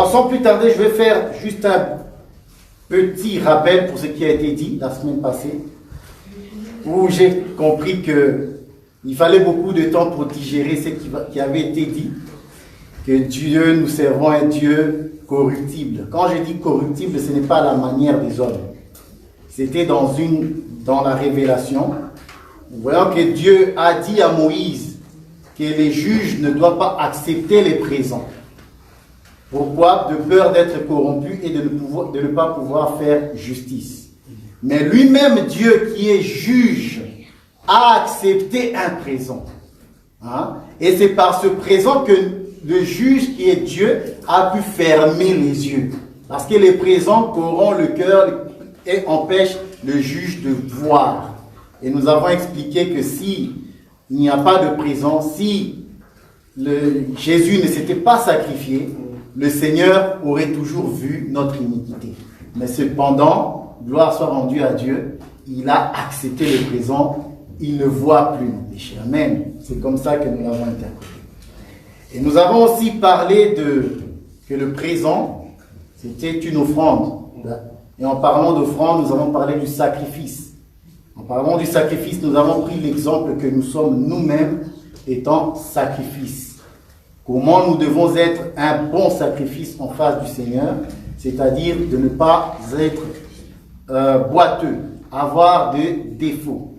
Alors sans plus tarder, je vais faire juste un petit rappel pour ce qui a été dit la semaine passée, où j'ai compris qu'il fallait beaucoup de temps pour digérer ce qui avait été dit, que Dieu, nous servons un Dieu corruptible. Quand je dis corruptible, ce n'est pas la manière des hommes. C'était dans la révélation. Nous voyons que Dieu a dit à Moïse que les juges ne doivent pas accepter les présents. Pourquoi? De peur d'être corrompus et de ne pas pouvoir faire justice. Mais lui-même, Dieu qui est juge, a accepté un présent. Et c'est par ce présent que le juge qui est Dieu a pu fermer les yeux. Parce que les présents corrompent le cœur et empêchent le juge de voir. Et nous avons expliqué que si il n'y a pas de présent, si Jésus ne s'était pas sacrifié, le Seigneur aurait toujours vu notre iniquité. Mais cependant, gloire soit rendue à Dieu, il a accepté le présent, il ne voit plus nos péchés. Amen. C'est comme ça que nous l'avons interprété. Et nous avons aussi parlé que le présent, c'était une offrande. Et en parlant d'offrande, nous avons parlé du sacrifice. En parlant du sacrifice, nous avons pris l'exemple que nous sommes nous-mêmes étant sacrifice. Comment nous devons être un bon sacrifice en face du Seigneur, c'est-à-dire de ne pas être boiteux, avoir des défauts.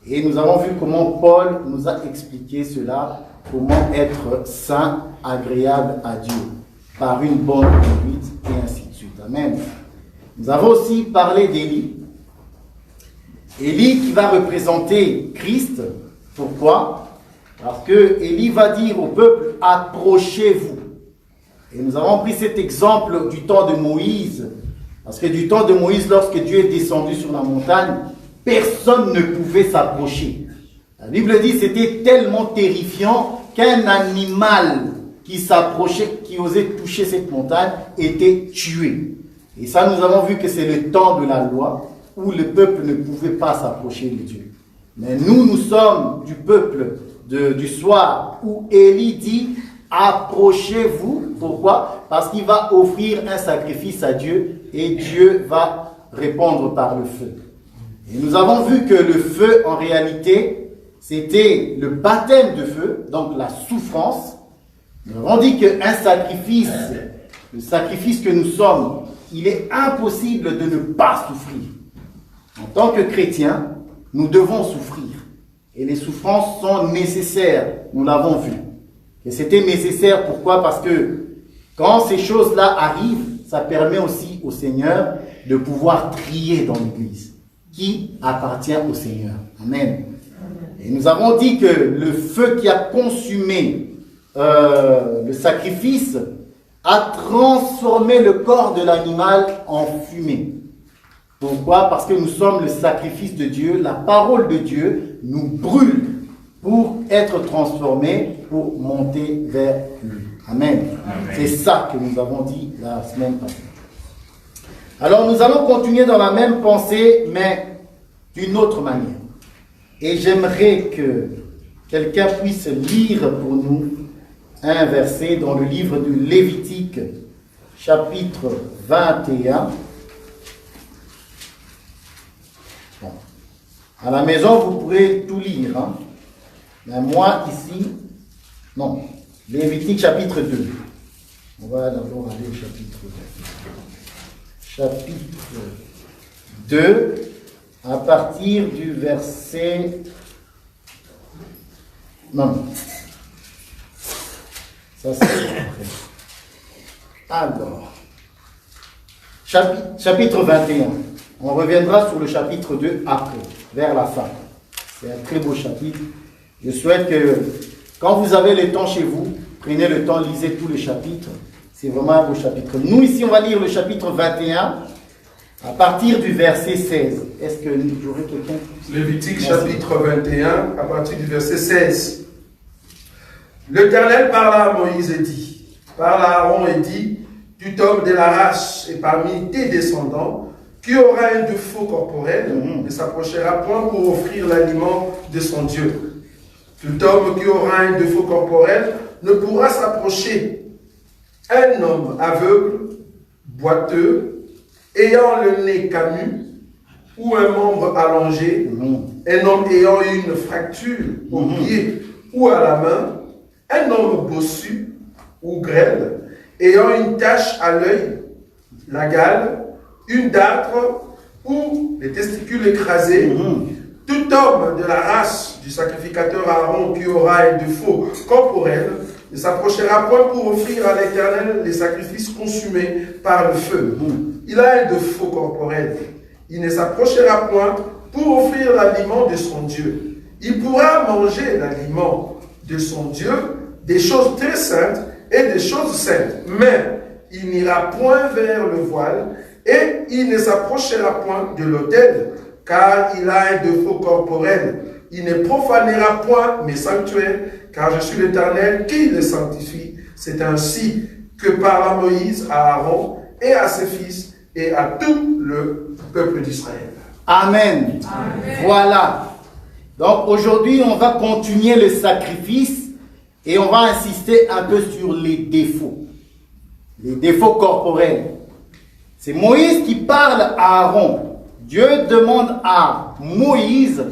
Et nous avons vu comment Paul nous a expliqué cela, comment être saint, agréable à Dieu, par une bonne conduite, et ainsi de suite. Amen. Nous avons aussi parlé d'Élie. Élie qui va représenter Christ. Pourquoi? Parce que Élie va dire au peuple, approchez-vous. Et nous avons pris cet exemple du temps de Moïse. Parce que du temps de Moïse, lorsque Dieu est descendu sur la montagne, personne ne pouvait s'approcher. La Bible dit que c'était tellement terrifiant qu'un animal qui s'approchait, qui osait toucher cette montagne, était tué. Et ça, nous avons vu que c'est le temps de la loi où le peuple ne pouvait pas s'approcher de Dieu. Mais nous sommes du peuple du soir où Élie dit approchez-vous. Pourquoi? Parce qu'il va offrir un sacrifice à Dieu et Dieu va répondre par le feu. Et nous avons vu que le feu, en réalité, c'était le baptême de feu, donc la souffrance. Nous avons dit qu'un sacrifice, le sacrifice que nous sommes, il est impossible de ne pas souffrir. En tant que chrétiens, nous devons souffrir. Et les souffrances sont nécessaires, nous l'avons vu. Et c'était nécessaire, pourquoi? Parce que quand ces choses-là arrivent, ça permet aussi au Seigneur de pouvoir trier dans l'Église qui appartient au Seigneur. Amen. Et nous avons dit que le feu qui a consumé le sacrifice a transformé le corps de l'animal en fumée. Pourquoi? Parce que nous sommes le sacrifice de Dieu, la parole de Dieu nous brûle pour être transformés, pour monter vers lui. Amen. Amen. C'est ça que nous avons dit la semaine passée. Alors nous allons continuer dans la même pensée, mais d'une autre manière. Et j'aimerais que quelqu'un puisse lire pour nous un verset dans le livre de Lévitique, chapitre 21. Bon. À la maison, vous pourrez tout lire. Mais moi, ici, non. Lévitique, chapitre 2. On va d'abord aller au chapitre 2. Chapitre 2, à partir du verset... Non. Ça, c'est après. Alors, chapitre 21. On reviendra sur le chapitre 2 après, vers la fin. C'est un très beau chapitre. Je souhaite que, quand vous avez le temps chez vous, prenez le temps, lisez tous les chapitres. C'est vraiment un beau chapitre. Nous, ici, on va lire le chapitre 21, à partir du verset 16. Est-ce que j'aurais quelqu'un? Lévitique, chapitre 21, à partir du verset 16. L'Éternel parla à Moïse et dit, parla à Aaron et dit, tu tombes de la race et parmi tes descendants, qui aura un défaut corporel, ne s'approchera point pour offrir l'aliment de son Dieu. Tout homme qui aura un défaut corporel ne pourra s'approcher un homme aveugle, boiteux, ayant le nez camus, ou un membre allongé, un homme ayant une fracture au pied ou à la main, un homme bossu ou grêle, ayant une tache à l'œil, la gale, une dartre ou les testicules écrasés, tout homme de la race du sacrificateur Aaron qui aura un défaut corporel ne s'approchera point pour offrir à l'Éternel les sacrifices consumés par le feu. Il a un défaut corporel. Il ne s'approchera point pour offrir l'aliment de son Dieu. Il pourra manger l'aliment de son Dieu, des choses très saintes et des choses saintes. Mais il n'ira point vers le voile et il ne s'approchera point de l'autel, car il a un défaut corporel. Il ne profanera point mes sanctuaires, car je suis l'Éternel qui les sanctifie. C'est ainsi que parla Moïse à Aaron et à ses fils et à tout le peuple d'Israël. Amen. Amen. Voilà. Donc aujourd'hui, on va continuer le sacrifice et on va insister un peu sur les défauts. Les défauts corporels. C'est Moïse qui parle à Aaron. Dieu demande à Moïse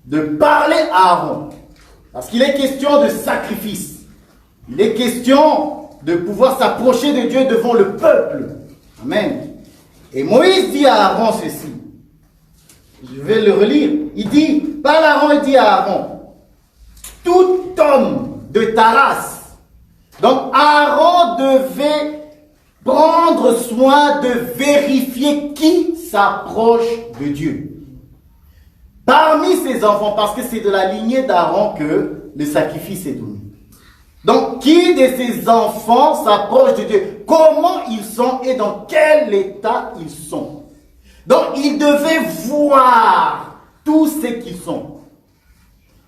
de parler à Aaron. Parce qu'il est question de sacrifice. Il est question de pouvoir s'approcher de Dieu devant le peuple. Amen. Et Moïse dit à Aaron ceci. Je vais le relire. Il dit, parle à Aaron et dit à Aaron, tout homme de ta race. Donc Aaron devait prendre soin de vérifier qui s'approche de Dieu. Parmi ses enfants, parce que c'est de la lignée d'Aaron que le sacrifice est donné. Donc, qui de ses enfants s'approche de Dieu? Comment ils sont et dans quel état ils sont? Donc, il devait voir tout ce qu'ils sont.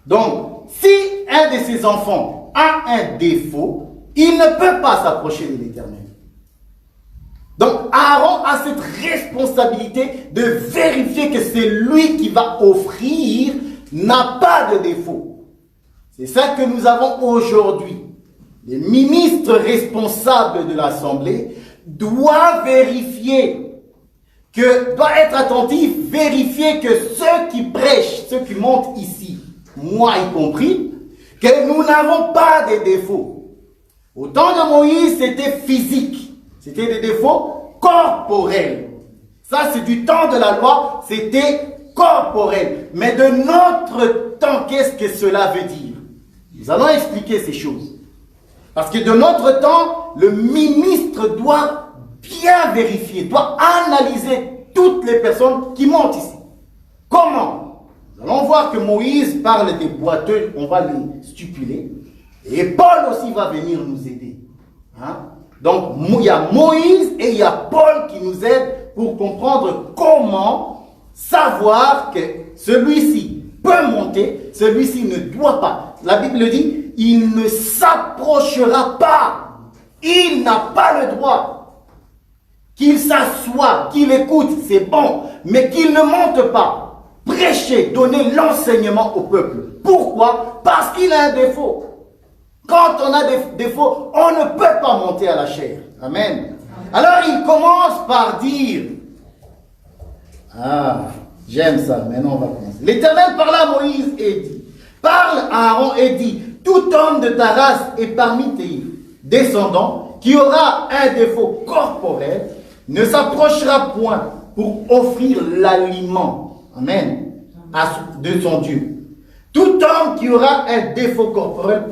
Donc, si un de ses enfants a un défaut, il ne peut pas s'approcher de l'Éternel. Donc, Aaron a cette responsabilité de vérifier que celui qui va offrir n'a pas de défaut. C'est ça que nous avons aujourd'hui. Les ministres responsables de l'Assemblée doivent vérifier doit être attentif, vérifier que ceux qui prêchent, ceux qui montent ici, moi y compris, que nous n'avons pas de défauts. Au temps de Moïse, c'était physique. C'était des défauts corporels. Ça, c'est du temps de la loi, c'était corporel. Mais de notre temps, qu'est-ce que cela veut dire? Nous allons expliquer ces choses. Parce que de notre temps, le ministre doit bien vérifier, doit analyser toutes les personnes qui montent ici. Comment? Nous allons voir que Moïse parle des boiteux, on va les stipuler. Et Paul aussi va venir nous aider. Hein? Donc, il y a Moïse et il y a Paul qui nous aident pour comprendre comment savoir que celui-ci peut monter, celui-ci ne doit pas. La Bible dit, il ne s'approchera pas. Il n'a pas le droit. Qu'il s'assoie, qu'il écoute, c'est bon, mais qu'il ne monte pas. Prêcher, donner l'enseignement au peuple. Pourquoi? Parce qu'il a un défaut. Quand on a des défauts, on ne peut pas monter à la chair. Amen. Alors il commence par dire, j'aime ça, maintenant on va commencer. L'Éternel parla à Moïse et dit, parle à Aaron et dit, tout homme de ta race et parmi tes descendants qui aura un défaut corporel ne s'approchera point pour offrir l'aliment, amen, de son Dieu. Tout homme qui aura un défaut corporel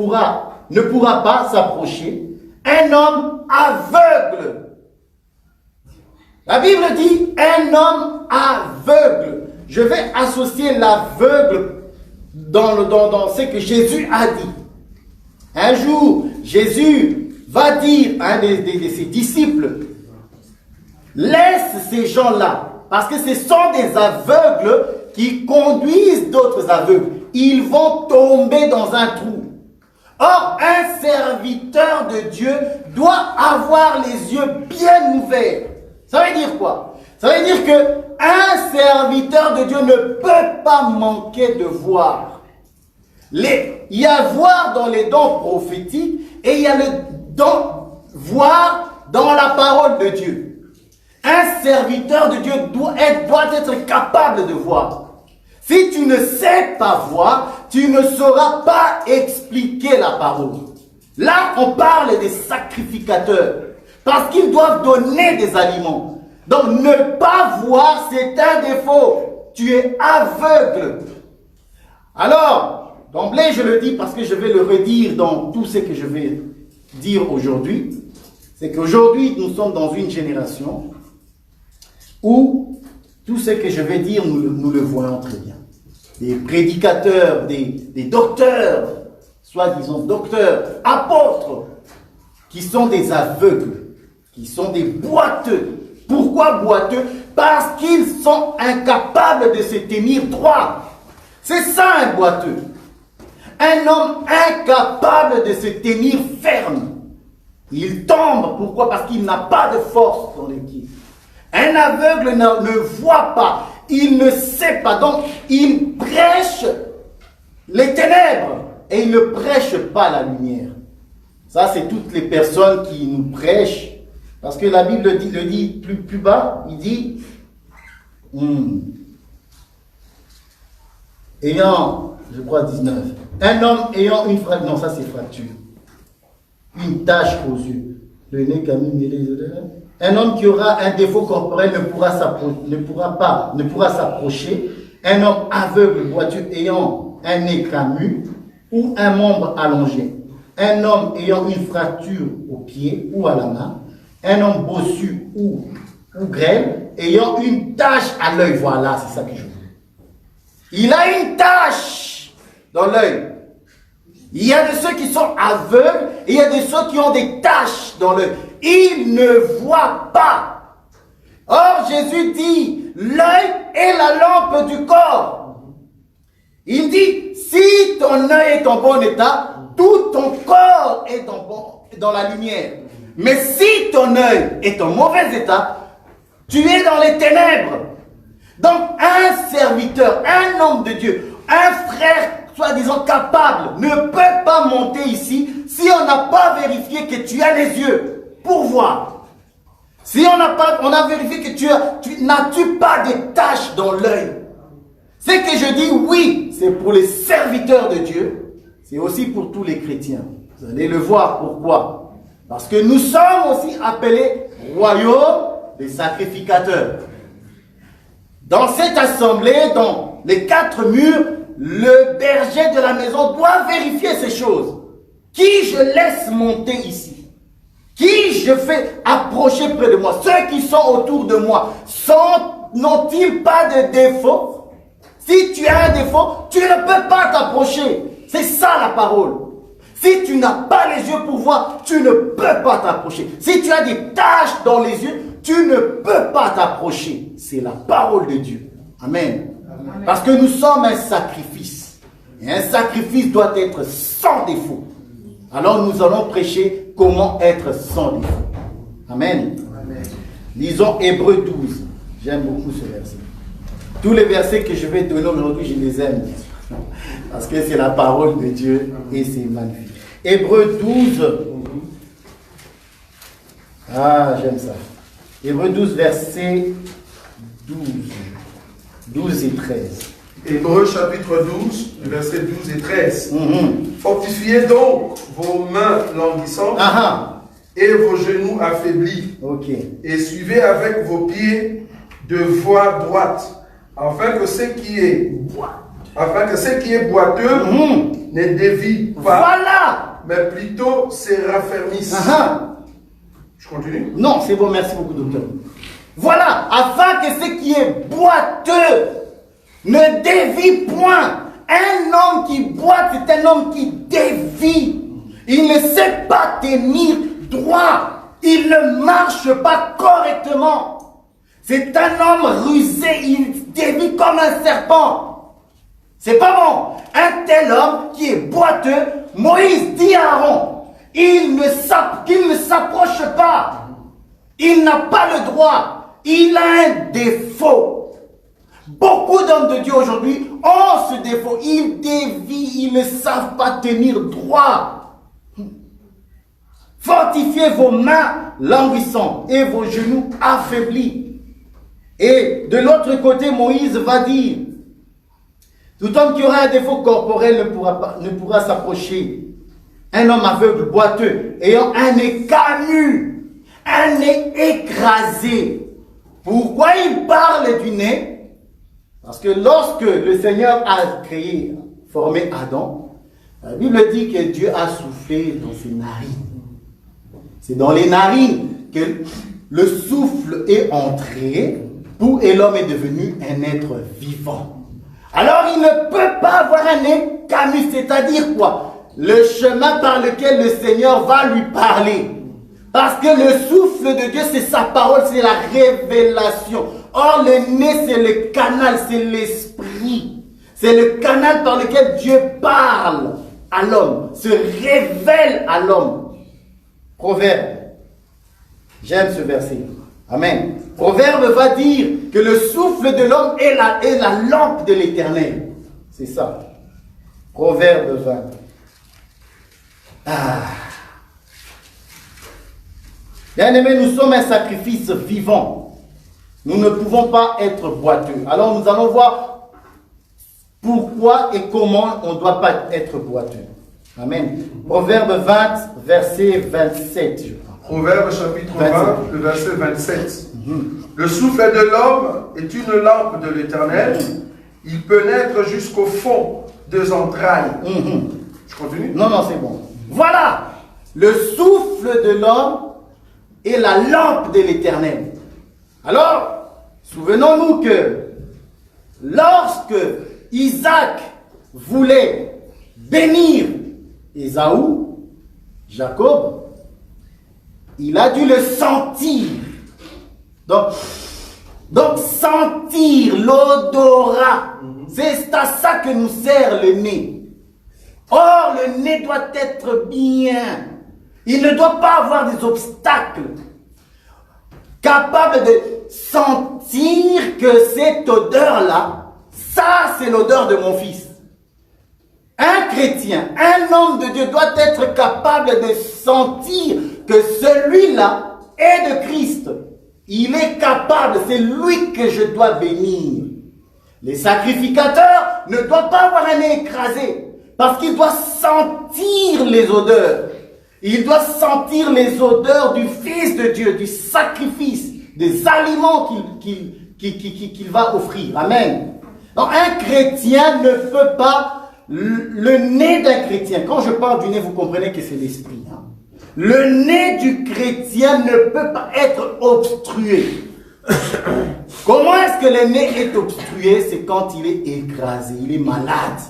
ne pourra pas s'approcher. Un homme aveugle. La Bible dit un homme aveugle. Je vais associer l'aveugle dans ce que Jésus a dit. Un jour, Jésus va dire à un de ses disciples, laisse ces gens-là, parce que ce sont des aveugles qui conduisent d'autres aveugles. Ils vont tomber dans un trou. Or, un serviteur de Dieu doit avoir les yeux bien ouverts. Ça veut dire quoi? Ça veut dire qu'un serviteur de Dieu ne peut pas manquer de voir. Il y a voir dans les dons prophétiques et il y a le don voir dans la parole de Dieu. Un serviteur de Dieu doit être capable de voir. Si tu ne sais pas voir, tu ne sauras pas expliquer la parole. Là, on parle des sacrificateurs, parce qu'ils doivent donner des aliments. Donc, ne pas voir, c'est un défaut. Tu es aveugle. Alors, d'emblée, je le dis parce que je vais le redire dans tout ce que je vais dire aujourd'hui. C'est qu'aujourd'hui, nous sommes dans une génération où tout ce que je vais dire, nous le voyons très bien. Des prédicateurs, des docteurs, soi-disant docteurs, apôtres, qui sont des aveugles, qui sont des boiteux. Pourquoi boiteux? Parce qu'ils sont incapables de se tenir droit. C'est ça un boiteux. Un homme incapable de se tenir ferme. Il tombe. Pourquoi? Parce qu'il n'a pas de force dans les pieds. Un aveugle ne voit pas. Il ne sait pas. Donc, il prêche les ténèbres. Et il ne prêche pas la lumière. Ça, c'est toutes les personnes qui nous prêchent. Parce que la Bible le dit plus bas. Il dit... ayant, je crois 19, un homme ayant une fracture, non ça c'est fracture, une tache aux yeux, le nez Camille mêlé, un homme qui aura un défaut corporel ne pourra s'approcher, un homme aveugle, boiteux, ayant un nez camus ou un membre allongé, un homme ayant une fracture au pied ou à la main, un homme bossu ou grêle, ayant une tache à l'œil, voilà, c'est ça que je veux. Il a une tache dans l'œil. Il y a de ceux qui sont aveugles et il y a de ceux qui ont des taches dans l'œil. Ils ne voient pas. Or, Jésus dit, l'œil est la lampe du corps. Il dit, si ton œil est en bon état, tout ton corps est dans la lumière. Mais si ton œil est en mauvais état, tu es dans les ténèbres. Donc, un serviteur, un homme de Dieu, un frère, soi-disant capable, ne peut pas monter ici si on n'a pas vérifié que tu as les yeux pour voir. Si on a vérifié que tu n'as-tu pas des taches dans l'œil. Ce que je dis, oui, c'est pour les serviteurs de Dieu, c'est aussi pour tous les chrétiens. Vous allez le voir, pourquoi? Parce que nous sommes aussi appelés royaume des sacrificateurs. Dans cette assemblée, dans les 4 murs, le berger de la maison doit vérifier ces choses. Qui je laisse monter ici? Qui je fais approcher près de moi? Ceux qui sont autour de moi, n'ont-ils pas de défaut? Si tu as un défaut, tu ne peux pas t'approcher. C'est ça la parole. Si tu n'as pas les yeux pour voir, tu ne peux pas t'approcher. Si tu as des taches dans les yeux, tu ne peux pas t'approcher. C'est la parole de Dieu. Amen. Amen. Parce que nous sommes un sacrifice. Et un sacrifice doit être sans défaut. Alors nous allons prêcher comment être sans défaut. Amen. Amen. Lisons Hébreux 12. J'aime beaucoup ce verset. Tous les versets que je vais donner aujourd'hui, je les aime. Parce que c'est la parole de Dieu et c'est magnifique. Hébreux 12. Ah, j'aime ça. Hébreux 12, versets 12 et 13. Hébreux chapitre 12, versets 12 et 13. Fortifiez donc vos mains languissantes et vos genoux affaiblis. Et suivez avec vos pieds de voie droite, afin que ce qui est boiteux ne dévie pas, voilà, mais plutôt se raffermisse. Je continue? Non, c'est bon, merci beaucoup, docteur. Voilà, afin que ce qui est boiteux ne dévie point. Un homme qui boite, c'est un homme qui dévie. Il ne sait pas tenir droit. Il ne marche pas correctement. C'est un homme rusé, il dévie comme un serpent. C'est pas bon. Un tel homme qui est boiteux, Moïse dit à Aaron, qu'il ne s'approche pas. Il n'a pas le droit. Il a un défaut. Beaucoup d'hommes de Dieu aujourd'hui ont ce défaut. Ils dévient, ils ne savent pas tenir droit. Fortifiez vos mains languissantes et vos genoux affaiblis. Et de l'autre côté, Moïse va dire, tout homme qui aura un défaut corporel ne pourra s'approcher. Un homme aveugle, boiteux, ayant un nez camus, un nez écrasé. Pourquoi il parle du nez? Parce que lorsque le Seigneur a créé, formé Adam, la Bible dit que Dieu a soufflé dans ses narines. C'est dans les narines que le souffle est entré et l'homme est devenu un être vivant. Alors il ne peut pas avoir un nez camus, c'est-à-dire quoi? Le chemin par lequel le Seigneur va lui parler. Parce que le souffle de Dieu, c'est sa parole, c'est la révélation. Or, le nez, c'est le canal, c'est l'esprit. C'est le canal par lequel Dieu parle à l'homme, se révèle à l'homme. Proverbe. J'aime ce verset. Amen. Proverbe va dire que le souffle de l'homme est la lampe de l'Éternel. C'est ça. Proverbe 20. Bien-aimés, nous sommes un sacrifice vivant. Nous ne pouvons pas être boiteux. Alors nous allons voir pourquoi et comment on ne doit pas être boiteux. Amen. Proverbe 20, verset 27. Je crois. Proverbe chapitre 20, le verset 27. Le souffle de l'homme est une lampe de l'Éternel. Il pénètre jusqu'au fond des entrailles. Je continue? Non, c'est bon. Voilà. Le souffle de l'homme est la lampe de l'Éternel. Alors, souvenons-nous que lorsque Isaac voulait bénir Ésaü, Jacob, il a dû le sentir. Donc sentir l'odorat, c'est à ça que nous sert le nez. Or, le nez doit être bien. Il ne doit pas avoir des obstacles. Capable de sentir que cette odeur-là, ça c'est l'odeur de mon fils. Un chrétien, un homme de Dieu doit être capable de sentir que celui-là est de Christ. Il est capable, c'est lui que je dois bénir. Les sacrificateurs ne doivent pas avoir un nez écrasé parce qu'ils doivent sentir les odeurs. Il doit sentir les odeurs du Fils de Dieu, du sacrifice, des aliments qu'il va offrir. Amen. Donc un chrétien ne peut pas, le nez d'un chrétien, quand je parle du nez, vous comprenez que c'est l'esprit. Hein? Le nez du chrétien ne peut pas être obstrué. Comment est-ce que le nez est obstrué? C'est quand il est écrasé, il est malade.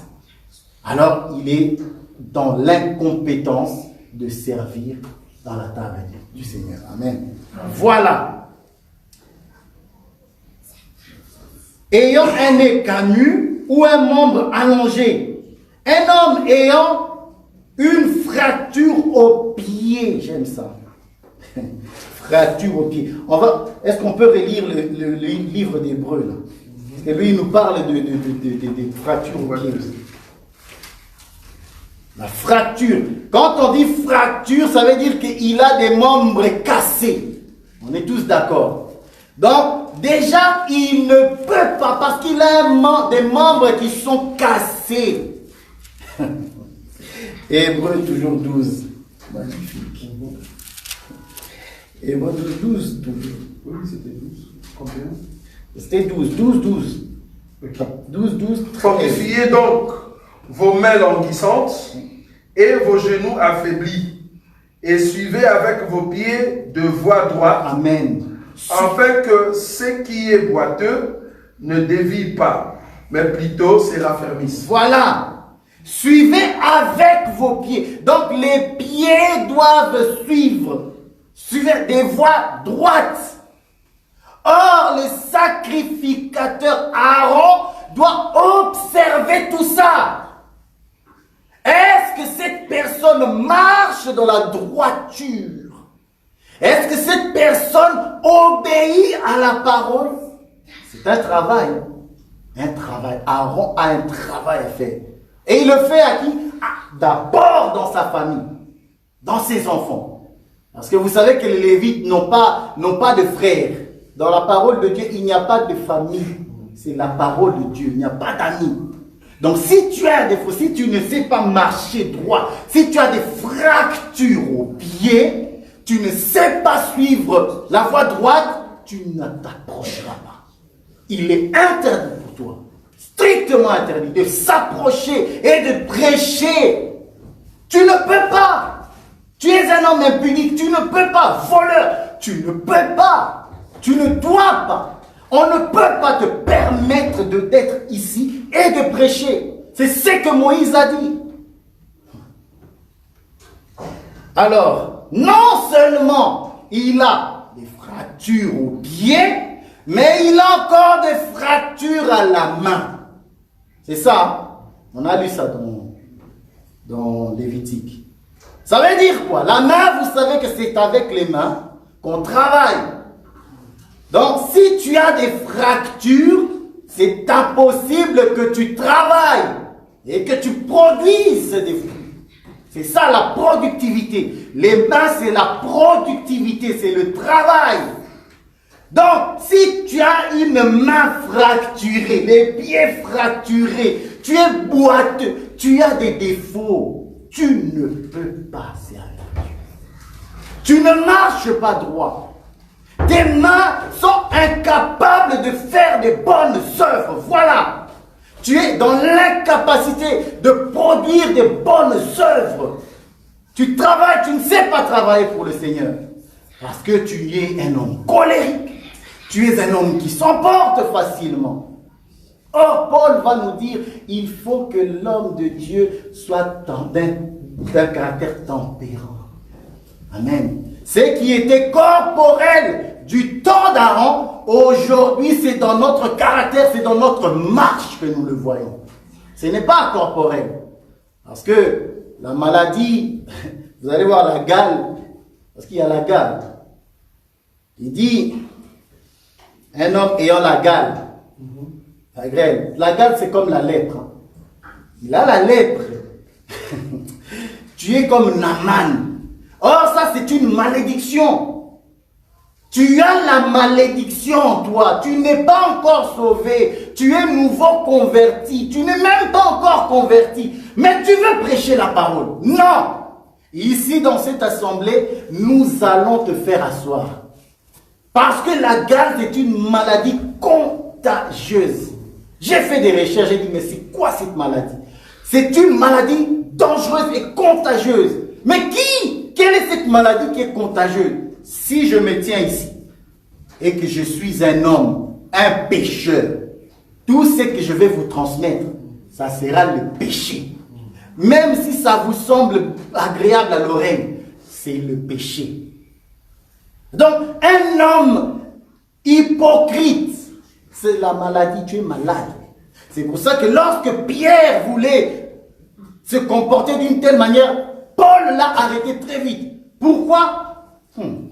Alors il est dans l'incompétence de servir dans la table du Seigneur. Amen. Voilà. Ayant un nez camus ou un membre allongé, un homme ayant une fracture au pied, j'aime ça. Fracture au pied. Est-ce qu'on peut relire le livre d'Hébreux là? Parce que lui, il nous parle de fractures au pied. La fracture. Quand on dit fracture, ça veut dire qu'il a des membres cassés. On est tous d'accord. Donc, déjà, il ne peut pas, parce qu'il a des membres qui sont cassés. Hébreux, toujours 12. Magnifique. Hébreux, 12, toujours. Oui, c'était 12. Combien? C'était 12. Okay. 12. Fortifiez donc vos mains languissantes et vos genoux affaiblis, et suivez avec vos pieds de voie droite. Amen. Afin que ce qui est boiteux ne dévie pas, mais plutôt se raffermisse. Voilà. Suivez avec vos pieds. Donc les pieds doivent suivre. Suivez des voies droites. Or, le sacrificateur Aaron doit observer tout ça. Est-ce que cette personne marche dans la droiture? Est-ce que cette personne obéit à la parole? C'est un travail. Un travail. Aaron a un travail à faire. Et il le fait à qui? D'abord dans sa famille, dans ses enfants. Parce que vous savez que les Lévites n'ont pas de frères. Dans la parole de Dieu, il n'y a pas de famille. C'est la parole de Dieu. Il n'y a pas d'amis. Donc si tu as des défauts, si tu ne sais pas marcher droit, si tu as des fractures au pied, tu ne sais pas suivre la voie droite, tu ne t'approcheras pas. Il est interdit pour toi, strictement interdit, de s'approcher et de prêcher. Tu ne peux pas. Tu es un homme impudique, tu ne peux pas. Voleur, tu ne peux pas. Tu ne dois pas. On ne peut pas te permettre d'être ici et de prêcher. C'est ce que Moïse a dit. Alors, non seulement il a des fractures au pied, mais il a encore des fractures à la main. C'est ça. On a lu ça dans Lévitique. Ça veut dire quoi? La main, vous savez que c'est avec les mains qu'on travaille. Donc, si tu as des fractures, c'est impossible que tu travailles et que tu produises des fruits. C'est ça la productivité. Les mains, c'est la productivité, c'est le travail. Donc, si tu as une main fracturée, les pieds fracturés, tu es boiteux, tu as des défauts, tu ne peux pas servir Dieu. Tu ne marches pas droit. Tes mains sont incapables de faire des bonnes œuvres. Voilà. Tu es dans l'incapacité de produire des bonnes œuvres. Tu travailles, tu ne sais pas travailler pour le Seigneur. Parce que tu es un homme colérique. Tu es un homme qui s'emporte facilement. Or, Paul va nous dire, il faut que l'homme de Dieu soit d'un caractère tempérant. Amen. Ce qui était corporel du temps d'Aaron, aujourd'hui c'est dans notre caractère, c'est dans notre marche que nous le voyons. Ce n'est pas corporel. Parce que la maladie, vous allez voir la gale, parce qu'il y a la gale. Il dit, un homme ayant la gale, la grêle. La gale c'est comme la lèpre. Il a la lèpre. Tu es comme Naaman. Or, ça, c'est une malédiction. Tu as la malédiction, toi. Tu n'es pas encore sauvé. Tu es nouveau converti. Tu n'es même pas encore converti. Mais tu veux prêcher la parole. Non. Ici, dans cette assemblée, nous allons te faire asseoir. Parce que la gale, c'est une maladie contagieuse. J'ai fait des recherches, j'ai dit, mais c'est quoi cette maladie? C'est une maladie dangereuse et contagieuse. Mais quelle est cette maladie qui est contagieuse? Si je me tiens ici et que je suis un homme, un pécheur, tout ce que je vais vous transmettre, ça sera le péché. Même si ça vous semble agréable à l'oreille, c'est le péché. Donc, un homme hypocrite, c'est la maladie, tu es malade. C'est pour ça que lorsque Pierre voulait se comporter d'une telle manière, Paul l'a arrêté très vite. Pourquoi?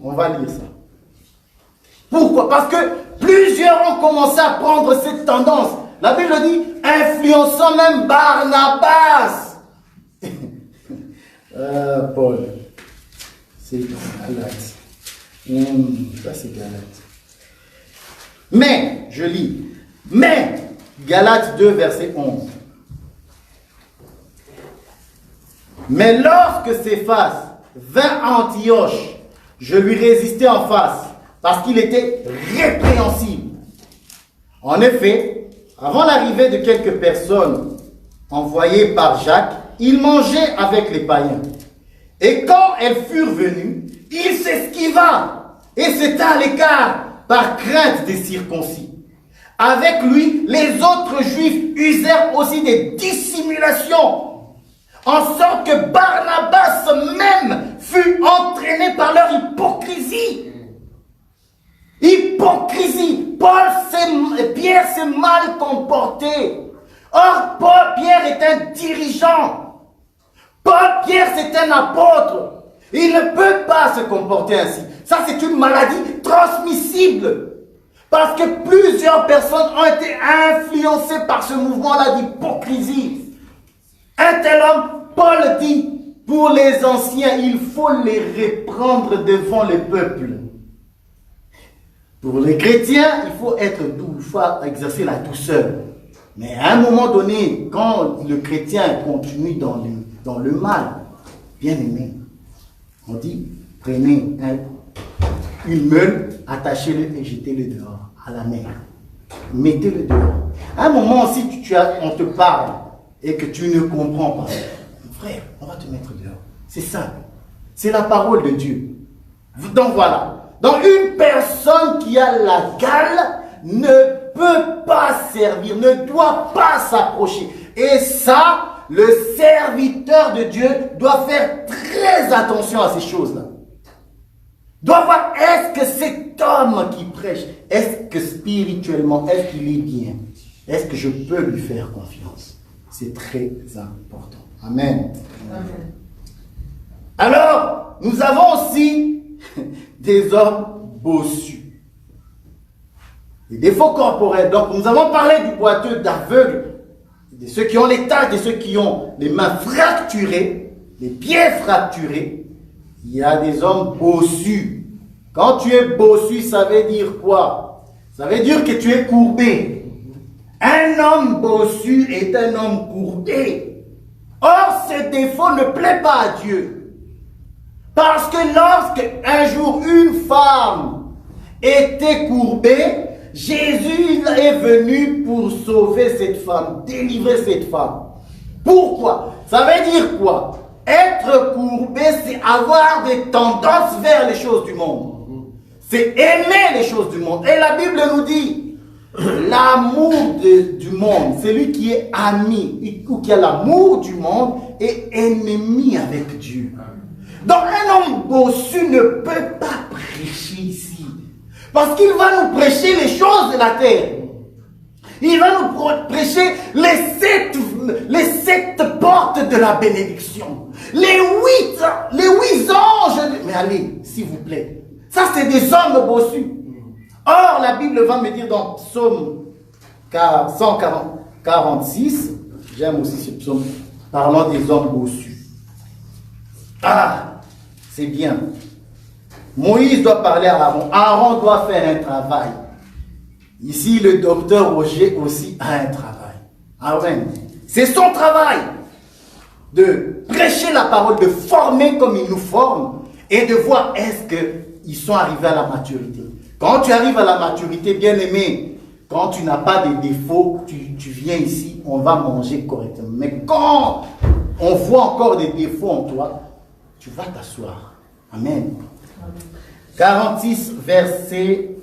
On va lire ça. Pourquoi? Parce que plusieurs ont commencé à prendre cette tendance. La Bible dit, influençant même Barnabas. Paul, c'est Galate. Ça c'est Galate. Mais, je lis, mais, Galates 2, verset 11. Mais lorsque Céphas vint à Antioche, je lui résistai en face, parce qu'il était répréhensible. En effet, avant l'arrivée de quelques personnes envoyées par Jacques, il mangeait avec les païens. Et quand elles furent venues, il s'esquiva et s'étint à l'écart par crainte des circoncis. Avec lui, les autres juifs usèrent aussi des dissimulations, en sorte que Barnabas même fut entraîné par leur hypocrisie. Hypocrisie. Pierre s'est mal comporté. Or, Pierre est un dirigeant. Pierre, c'est un apôtre. Il ne peut pas se comporter ainsi. Ça, c'est une maladie transmissible. Parce que plusieurs personnes ont été influencées par ce mouvement-là d'hypocrisie. Un tel homme, Paul dit, Pour les anciens, il faut les reprendre devant le peuple. Pour les chrétiens, il faut être doux, il faut exercer la douceur. Mais à un moment donné, quand le chrétien continue dans le mal, bien aimé, on dit, prenez une meule, attachez-le et jetez-le dehors, à la mer. Mettez-le dehors. À un moment, si on te parle et que tu ne comprends pas, frère, on va te mettre dehors. C'est simple. C'est la parole de Dieu. Donc voilà. Donc une personne qui a la gale ne peut pas servir, ne doit pas s'approcher. Et ça, le serviteur de Dieu doit faire très attention à ces choses-là. Doit voir, est-ce que cet homme qui prêche, est-ce que spirituellement, est-ce qu'il est bien? Est-ce que je peux lui faire confiance? C'est très important. Amen. Amen. Alors, nous avons aussi des hommes bossus. Les défauts corporels. Donc, nous avons parlé du boiteux, d'aveugles, de ceux qui ont les taches, de ceux qui ont les mains fracturées, les pieds fracturés. Il y a des hommes bossus. Quand tu es bossu, ça veut dire quoi? Ça veut dire que tu es courbé. Un homme bossu est un homme courbé. Or, ce défaut ne plaît pas à Dieu. Parce que lorsque un jour une femme était courbée, Jésus est venu pour sauver cette femme, délivrer cette femme. Pourquoi? Ça veut dire quoi? Être courbé, c'est avoir des tendances vers les choses du monde. C'est aimer les choses du monde. Et la Bible nous dit, l'amour du monde, celui qui est ami ou qui a l'amour du monde est ennemi avec Dieu. Donc un homme bossu ne peut pas prêcher ici. Parce qu'il va nous prêcher les choses de la terre. Il va nous prêcher les sept portes de la bénédiction. Les huit anges. Mais allez, s'il vous plaît. Ça, c'est des hommes bossus. Or, la Bible va me dire dans Psaume 146, j'aime aussi ce psaume, parlant des hommes bossus. Ah, c'est bien. Moïse doit parler à Aaron. Aaron doit faire un travail. Ici, le docteur Roger aussi a un travail. Amen. C'est son travail de prêcher la parole, de former comme il nous forme et de voir est-ce qu'ils sont arrivés à la maturité. Quand tu arrives à la maturité, bien aimé, quand tu n'as pas de défauts, tu viens ici, on va manger correctement. Mais quand on voit encore des défauts en toi, tu vas t'asseoir. Amen. 46, verset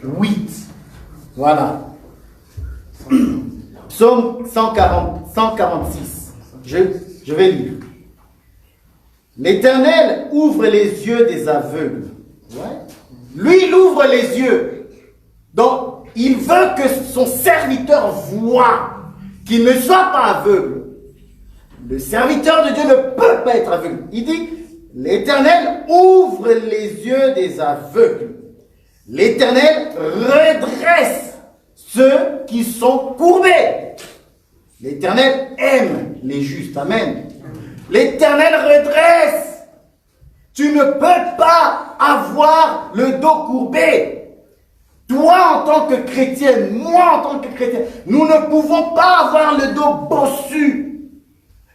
8. Voilà. Psaume 146. Je vais lire. L'Éternel ouvre les yeux des aveugles. Ouais. Lui, il ouvre les yeux. Donc, il veut que son serviteur voie, qu'il ne soit pas aveugle. Le serviteur de Dieu ne peut pas être aveugle. Il dit, l'Éternel ouvre les yeux des aveugles. L'Éternel redresse ceux qui sont courbés. L'Éternel aime les justes. Amen. L'Éternel redresse. Tu ne peux pas avoir le dos courbé. Toi en tant que chrétien, moi en tant que chrétien, nous ne pouvons pas avoir le dos bossu.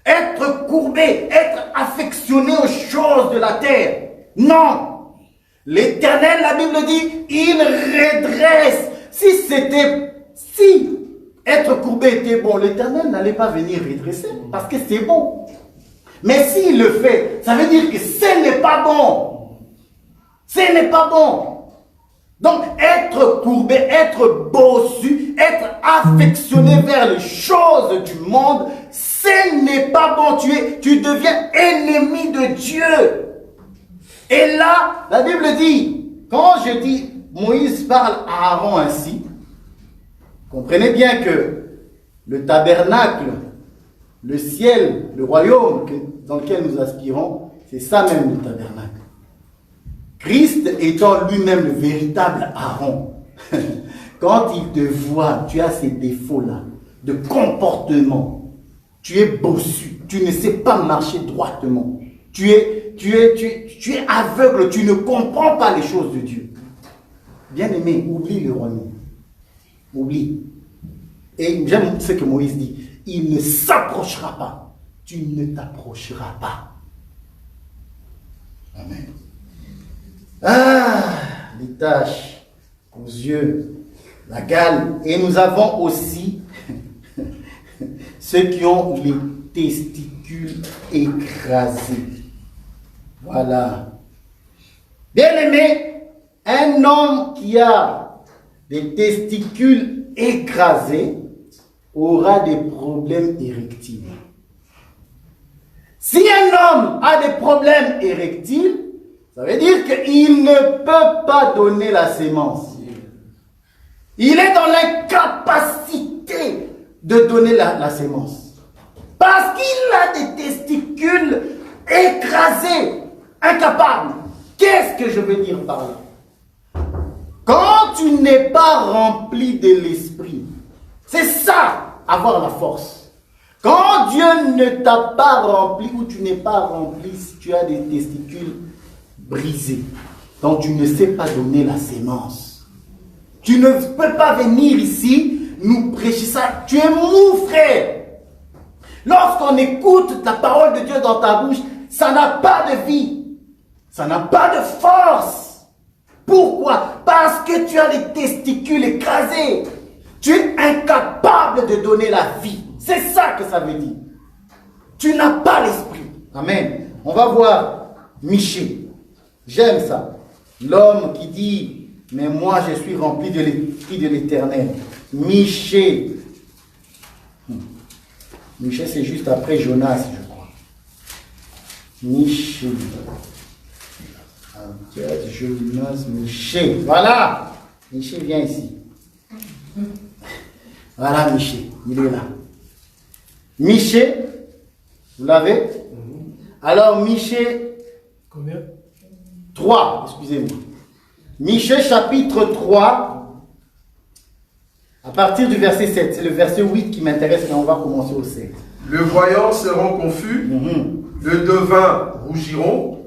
Être courbé, être affectionné aux choses de la terre. Non. L'Éternel, la Bible dit, il redresse. Si être courbé était bon, l'Éternel n'allait pas venir redresser parce que c'est bon. Mais s'il le fait, ça veut dire que ce n'est pas bon. Ce n'est pas bon. Donc, être courbé, être bossu, être affectionné vers les choses du monde, ce n'est pas bon. Tu deviens ennemi de Dieu. Et là, la Bible dit, quand je dis, Moïse parle à Aaron ainsi, comprenez bien que le tabernacle, le ciel, le royaume dans lequel nous aspirons, c'est ça même le tabernacle. Christ étant lui-même le véritable Aaron, quand il te voit, tu as ces défauts-là de comportement, tu es bossu, tu ne sais pas marcher droitement. Tu es aveugle, tu ne comprends pas les choses de Dieu. Bien-aimé, oublie le royaume. Oublie. Et j'aime ce que Moïse dit. Il ne s'approchera pas. Tu ne t'approcheras pas. Amen. Ah, les taches aux yeux, la gale. Et nous avons aussi ceux qui ont les testicules écrasés. Voilà. Bien-aimé, un homme qui a des testicules écrasés aura des problèmes érectiles. Si un homme a des problèmes érectiles, ça veut dire qu'il ne peut pas donner la sémence. Il est dans l'incapacité de donner la sémence. Parce qu'il a des testicules écrasés, incapables. Qu'est-ce que je veux dire par là? Quand tu n'es pas rempli de l'esprit, c'est ça, avoir la force. Quand Dieu ne t'a pas rempli ou tu n'es pas rempli, si tu as des testicules brisés, donc tu ne sais pas donner la sémence. Tu ne peux pas venir ici nous prêcher ça. Tu es mou, frère. Lorsqu'on écoute la parole de Dieu dans ta bouche, ça n'a pas de vie. Ça n'a pas de force. Pourquoi? Parce que tu as les testicules écrasés. Tu es incapable de donner la vie. C'est ça que ça veut dire. Tu n'as pas l'esprit. Amen. On va voir Michée. J'aime ça. L'homme qui dit, mais moi je suis rempli de l'esprit de l'Éternel. Michée. Michée, c'est juste après Jonas, je crois. Michée. Jonas, Michée. Voilà. Michée, viens ici. Voilà Michée, il est là. Michée, vous l'avez? Alors Michée, combien? 3, excusez-moi. Michée chapitre 3, à partir du verset 7. C'est le verset 8 qui m'intéresse, mais on va commencer au 7. Le voyant seront confus, le devin rougiront,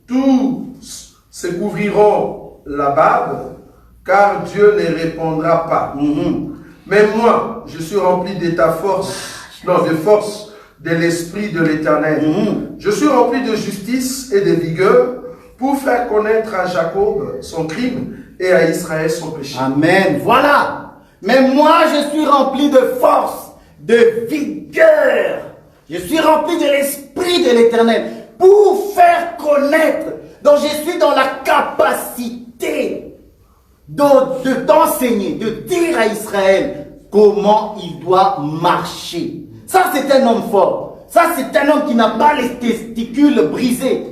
tous se couvriront la barbe, car Dieu ne répondra pas. Mais moi, je suis rempli de ta force, de force de l'esprit de l'Éternel. Je suis rempli de justice et de vigueur pour faire connaître à Jacob son crime et à Israël son péché. Amen. Voilà. Mais moi, je suis rempli de force, de vigueur. Je suis rempli de l'esprit de l'Éternel pour faire connaître. Donc, je suis dans la capacité d'enseigner, de dire à Israël comment il doit marcher. Ça, c'est un homme fort. Ça, c'est un homme qui n'a pas les testicules brisés.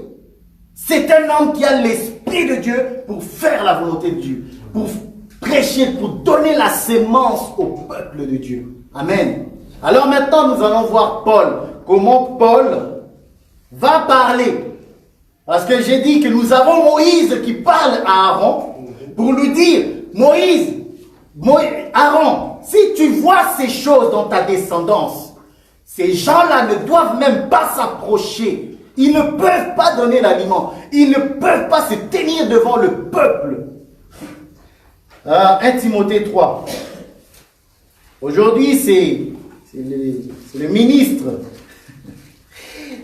C'est un homme qui a l'esprit de Dieu pour faire la volonté de Dieu, pour prêcher, pour donner la sémence au peuple de Dieu. Amen. Alors maintenant, nous allons voir Paul. Comment Paul va parler. Parce que j'ai dit que nous avons Moïse qui parle à Aaron pour lui dire, Moïse, Aaron, si tu vois ces choses dans ta descendance, ces gens-là ne doivent même pas s'approcher. Ils ne peuvent pas donner l'aliment. Ils ne peuvent pas se tenir devant le peuple. 1 Timothée 3. Aujourd'hui, c'est le ministre.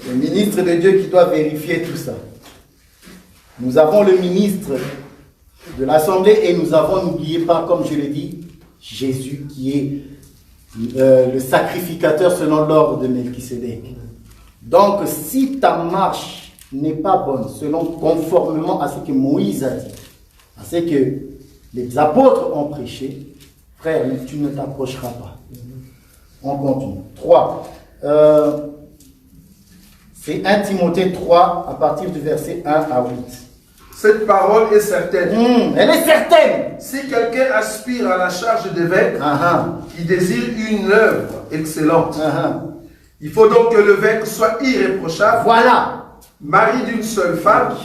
Le ministre de Dieu qui doit vérifier tout ça. Nous avons le ministre de l'Assemblée et nous avons, n'oubliez pas, comme je l'ai dit, Jésus qui est le sacrificateur selon l'ordre de Melchisédek. Donc, si ta marche n'est pas bonne, conformément à ce que Moïse a dit, à ce que les apôtres ont prêché, frère, tu ne t'approcheras pas. On continue. 3. C'est 1 Timothée 3, à partir du verset 1 à 8. Cette parole est certaine. Elle est certaine. Si quelqu'un aspire à la charge d'évêque, qui désire une œuvre excellente, il faut donc que l'évêque soit irréprochable, voilà, mari d'une seule femme,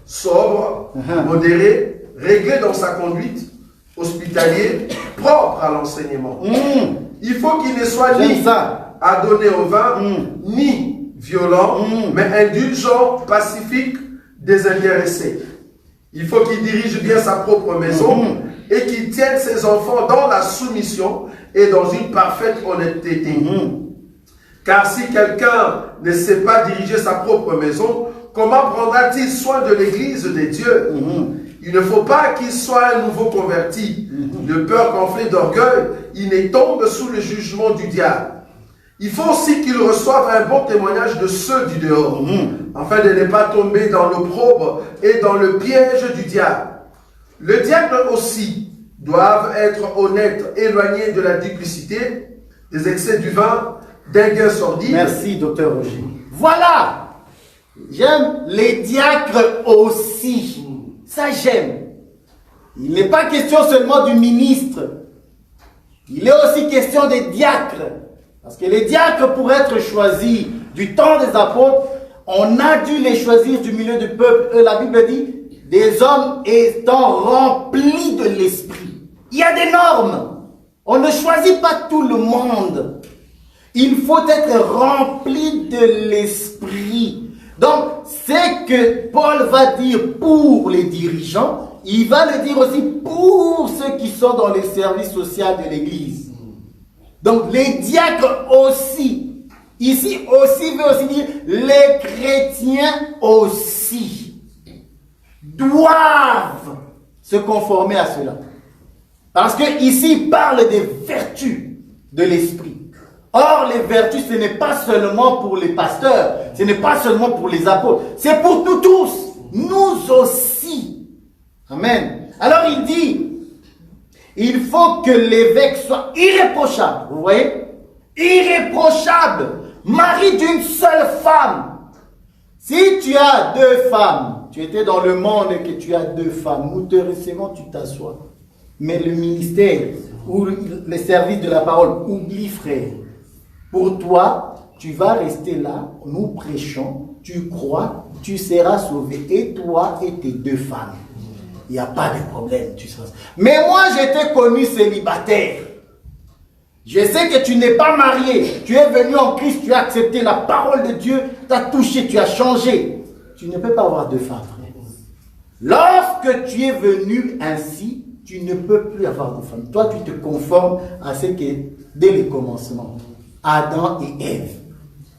sobre, modéré, réglé dans sa conduite, hospitalier, propre à l'enseignement. Il faut qu'il ne soit ni à donner au vin, ni violent, mais indulgent, pacifique, désintéressé. Il faut qu'il dirige bien sa propre maison et qu'il tienne ses enfants dans la soumission et dans une parfaite honnêteté. Car si quelqu'un ne sait pas diriger sa propre maison, comment prendra-t-il soin de l'église de Dieu? Il ne faut pas qu'il soit un nouveau converti. De peur qu'enflé d'orgueil, il ne tombe sous le jugement du diable. Il faut aussi qu'il reçoive un bon témoignage de ceux du dehors, afin de ne pas tomber dans l'opprobre et dans le piège du diable. Le diable aussi doivent être honnêtes, éloignés de la duplicité, des excès du vin, d'un gain sordide. Merci, docteur Roger. Voilà! J'aime les diacres aussi. Ça, j'aime. Il n'est pas question seulement du ministre. Il est aussi question des diacres. Parce que les diacres, pour être choisis du temps des apôtres, on a dû les choisir du milieu du peuple. La Bible dit, des hommes étant remplis de l'esprit. Il y a des normes. On ne choisit pas tout le monde. Il faut être rempli de l'esprit. Donc, c'est que Paul va dire pour les dirigeants, il va le dire aussi pour ceux qui sont dans les services sociaux de l'Église. Donc, les diacres aussi. Ici aussi veut aussi dire les chrétiens aussi doivent se conformer à cela. Parce que ici, il parle des vertus de l'esprit. Or, les vertus, ce n'est pas seulement pour les pasteurs, ce n'est pas seulement pour les apôtres, c'est pour nous tous, nous aussi. Amen. Alors, il dit, il faut que l'évêque soit irréprochable, vous voyez? Irréprochable, mari d'une seule femme. Si tu as deux femmes, tu étais dans le monde et que tu as deux femmes, nous te recevons, tu t'assois. Mais le ministère ou le service de la parole, oublie frère. Pour toi, tu vas rester là, nous prêchons, tu crois, tu seras sauvé. Et toi et tes deux femmes. Il n'y a pas de problème, tu seras. Mais moi, j'étais connu célibataire. Je sais que tu n'es pas marié. Tu es venu en Christ, tu as accepté la parole de Dieu, tu as touché, tu as changé. Tu ne peux pas avoir deux femmes, frère. Lorsque tu es venu ainsi, tu ne peux plus avoir de femmes. Toi, tu te conformes à ce que, dès le commencement, Adam et Ève,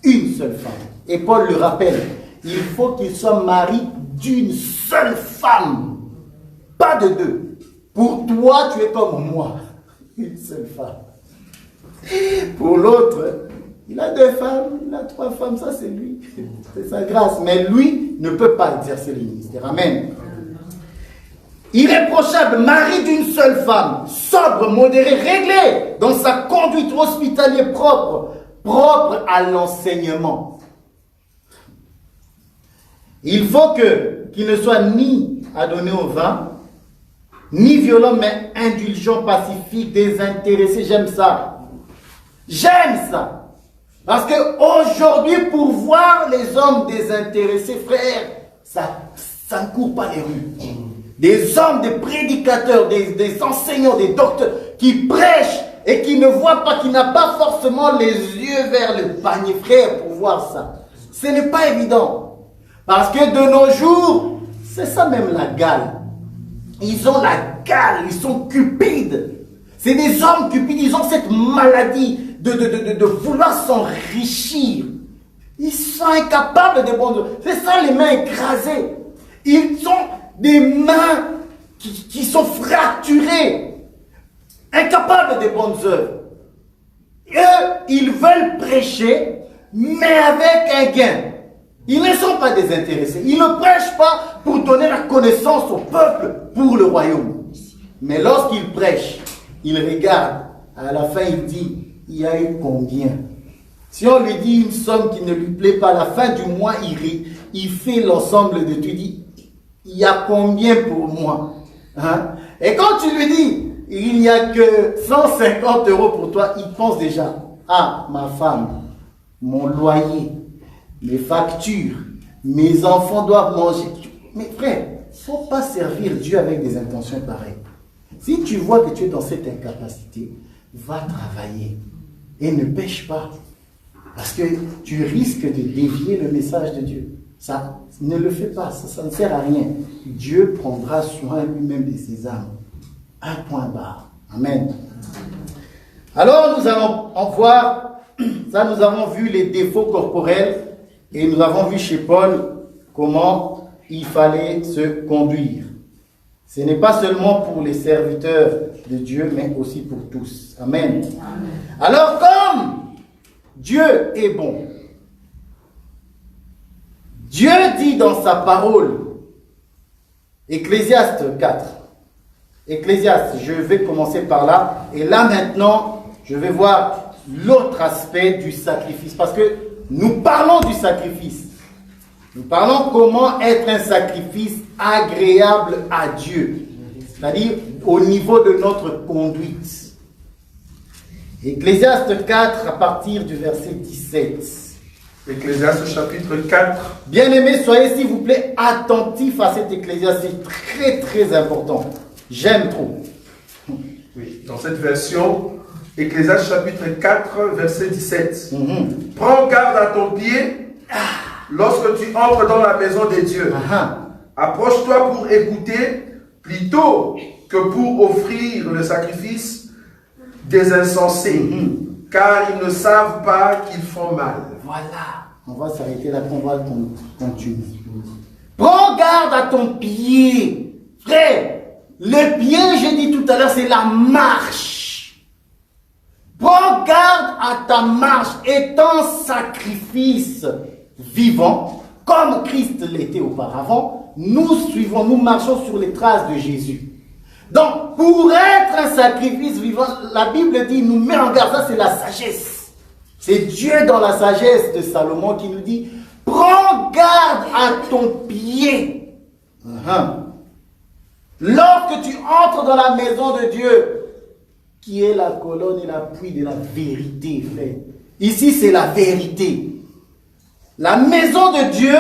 une seule femme. Et Paul le rappelle, il faut qu'il soit mari d'une seule femme, pas de deux. Pour toi, tu es comme moi, une seule femme. Pour l'autre, il a deux femmes, il a trois femmes, ça c'est lui, c'est sa grâce. Mais lui ne peut pas exercer le ministère. Amen. Irréprochable, mari d'une seule femme, sobre, modéré, réglé dans sa conduite hospitalière propre à l'enseignement. Il faut qu'il ne soit ni adonné au vin, ni violent, mais indulgent, pacifique, désintéressé. J'aime ça. J'aime ça. Parce qu'aujourd'hui, pour voir les hommes désintéressés, frère, ça ne court pas les rues. Des hommes, des prédicateurs, des enseignants, des docteurs qui prêchent et qui ne voient pas, qui n'ont pas forcément les yeux vers le panier, frère, pour voir ça. Ce n'est pas évident. Parce que de nos jours, c'est ça même la gale. Ils ont la gale, ils sont cupides. C'est des hommes cupides, ils ont cette maladie de vouloir s'enrichir. Ils sont incapables de bonnes œuvres. C'est ça les mains écrasées. Ils ont des mains qui sont fracturées, incapables de bonnes œuvres. Eux, ils veulent prêcher, mais avec un gain. Ils ne sont pas désintéressés. Ils ne prêchent pas pour donner la connaissance au peuple pour le royaume. Mais lorsqu'ils prêchent, ils regardent. À la fin, il dit, il y a eu combien? Si on lui dit une somme qui ne lui plaît pas, à la fin du mois, il fait l'ensemble de tout. Il dit, il y a combien pour moi? Hein? Et quand tu lui dis, il n'y a que 150 € pour toi, il pense déjà, ah, ma femme, mon loyer, mes factures, mes enfants doivent manger. Mais frère, il ne faut pas servir Dieu avec des intentions pareilles. Si tu vois que tu es dans cette incapacité, va travailler et ne pêche pas. Parce que tu risques de dévier le message de Dieu. Ça, ne le fais pas, ça ne sert à rien. Dieu prendra soin lui-même de ses âmes. Un point barre. Amen. Alors nous allons en voir, ça nous avons vu les défauts corporels et nous avons vu chez Paul comment il fallait se conduire. Ce n'est pas seulement pour les serviteurs de Dieu, mais aussi pour tous. Amen. Amen. Alors comme Dieu est bon, Dieu dit dans sa parole, Ecclésiaste 4, Ecclésiaste, je vais commencer par là, et là maintenant, je vais voir l'autre aspect du sacrifice, parce que nous parlons du sacrifice. Nous parlons comment être un sacrifice agréable à Dieu, c'est-à-dire au niveau de notre conduite. Ecclésiaste 4 à partir du verset 17. Ecclésiaste chapitre 4. Bien-aimés, soyez s'il vous plaît attentifs à cet Ecclésiaste, c'est très très important. J'aime trop. Oui, dans cette version, Ecclésiaste chapitre 4, verset 17. Prends garde à ton pied lorsque tu entres dans la maison de Dieu. Approche-toi pour écouter plutôt que pour offrir le sacrifice des insensés, car ils ne savent pas qu'ils font mal. Voilà, on va s'arrêter là, on va continuer. Prends garde à ton pied. Frère, le pied, j'ai dit tout à l'heure, c'est la marche. Prends garde à ta marche, étant sacrifice vivant, comme Christ l'était auparavant. Nous suivons, nous marchons sur les traces de Jésus. Donc, pour être un sacrifice vivant, la Bible dit, nous met en garde, ça c'est la sagesse. C'est Dieu dans la sagesse de Salomon qui nous dit, prends garde à ton pied. Lorsque tu entres dans la maison de Dieu, qui est la colonne et l'appui de la vérité, frère. Ici, c'est la vérité. La maison de Dieu,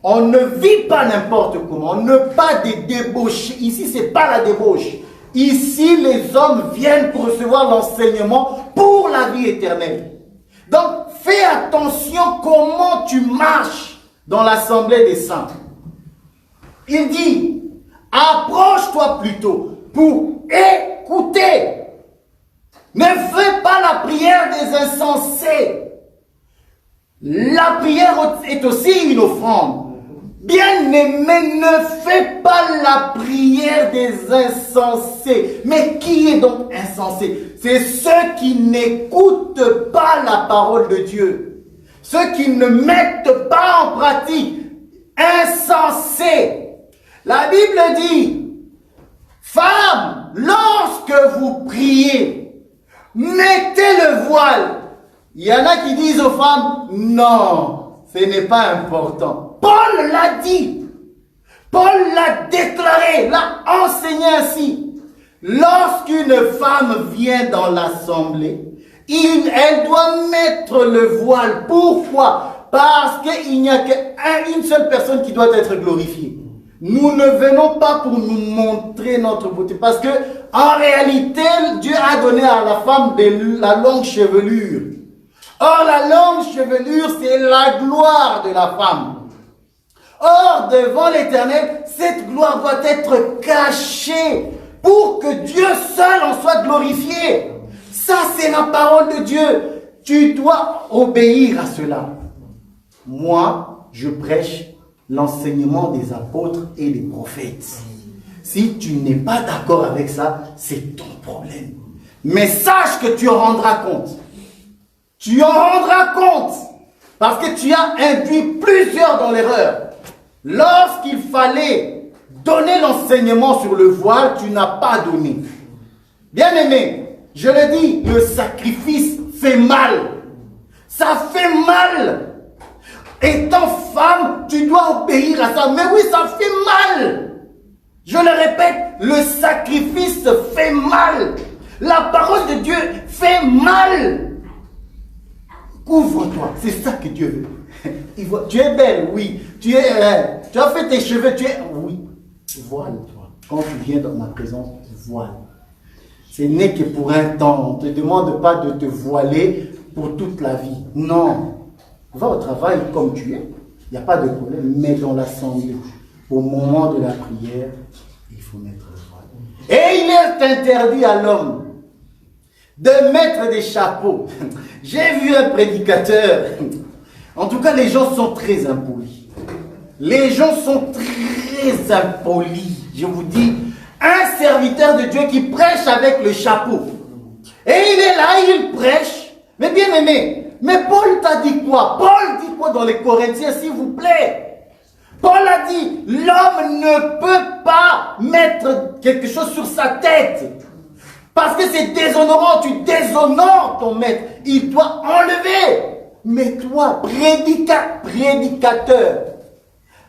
on ne vit pas n'importe comment, on ne pas des débauches. Ici, ce n'est pas la débauche. Ici, les hommes viennent pour recevoir l'enseignement pour la vie éternelle. Donc, fais attention comment tu marches dans l'assemblée des saints. Il dit, approche-toi plutôt pour écouter. Ne fais pas la prière des insensés. La prière est aussi une offrande. Bien-aimé, ne fais pas la prière des insensés. Mais qui est donc insensé? C'est ceux qui n'écoutent pas la parole de Dieu. Ceux qui ne mettent pas en pratique. Insensés. La Bible dit, femmes, lorsque vous priez, mettez le voile. Il y en a qui disent aux femmes, non, ce n'est pas important. Paul l'a dit. Paul l'a déclaré, l'a enseigné ainsi. Lorsqu'une femme vient dans l'assemblée, elle doit mettre le voile. Pourquoi? Parce qu'il n'y a qu'une seule personne qui doit être glorifiée. Nous ne venons pas pour nous montrer notre beauté. Parce que, en réalité, Dieu a donné à la femme la longue chevelure. Or, la longue chevelure, c'est la gloire de la femme. Or, devant l'Éternel, cette gloire doit être cachée pour que Dieu seul en soit glorifié. Ça, c'est la parole de Dieu. Tu dois obéir à cela. Moi, je prêche l'enseignement des apôtres et des prophètes. Si tu n'es pas d'accord avec ça, c'est ton problème. Mais sache que tu en rendras compte. Tu en rendras compte. Parce que tu as induit plusieurs dans l'erreur. Lorsqu'il fallait donner l'enseignement sur le voile, tu n'as pas donné. Bien-aimé, je le dis, le sacrifice fait mal. Ça fait mal. Étant femme, tu dois obéir à ça. Mais oui, ça fait mal. Je le répète, le sacrifice fait mal. La parole de Dieu fait mal. Couvre-toi, c'est ça que Dieu veut. Tu es belle, oui. Tu as fait tes cheveux, tu es... Oui, voile-toi. Quand tu viens dans ma présence, voile. Ce n'est que pour un temps. On ne te demande pas de te voiler pour toute la vie. Non. Va au travail comme tu es. Il n'y a pas de problème. Mais dans l'assemblée, au moment de la prière, il faut mettre le voile. Et il est interdit à l'homme de mettre des chapeaux. J'ai vu un prédicateur. En tout cas, les gens sont très impolis. Les gens sont très impolis. Je vous dis, un serviteur de Dieu qui prêche avec le chapeau. Et il est là, il prêche. Mais bien aimé, mais Paul t'a dit quoi? Paul dit quoi dans les Corinthiens, s'il vous plaît? Paul a dit, l'homme ne peut pas mettre quelque chose sur sa tête. Parce que c'est déshonorant, tu déshonores ton maître. Il doit enlever. Mais toi, prédicateur,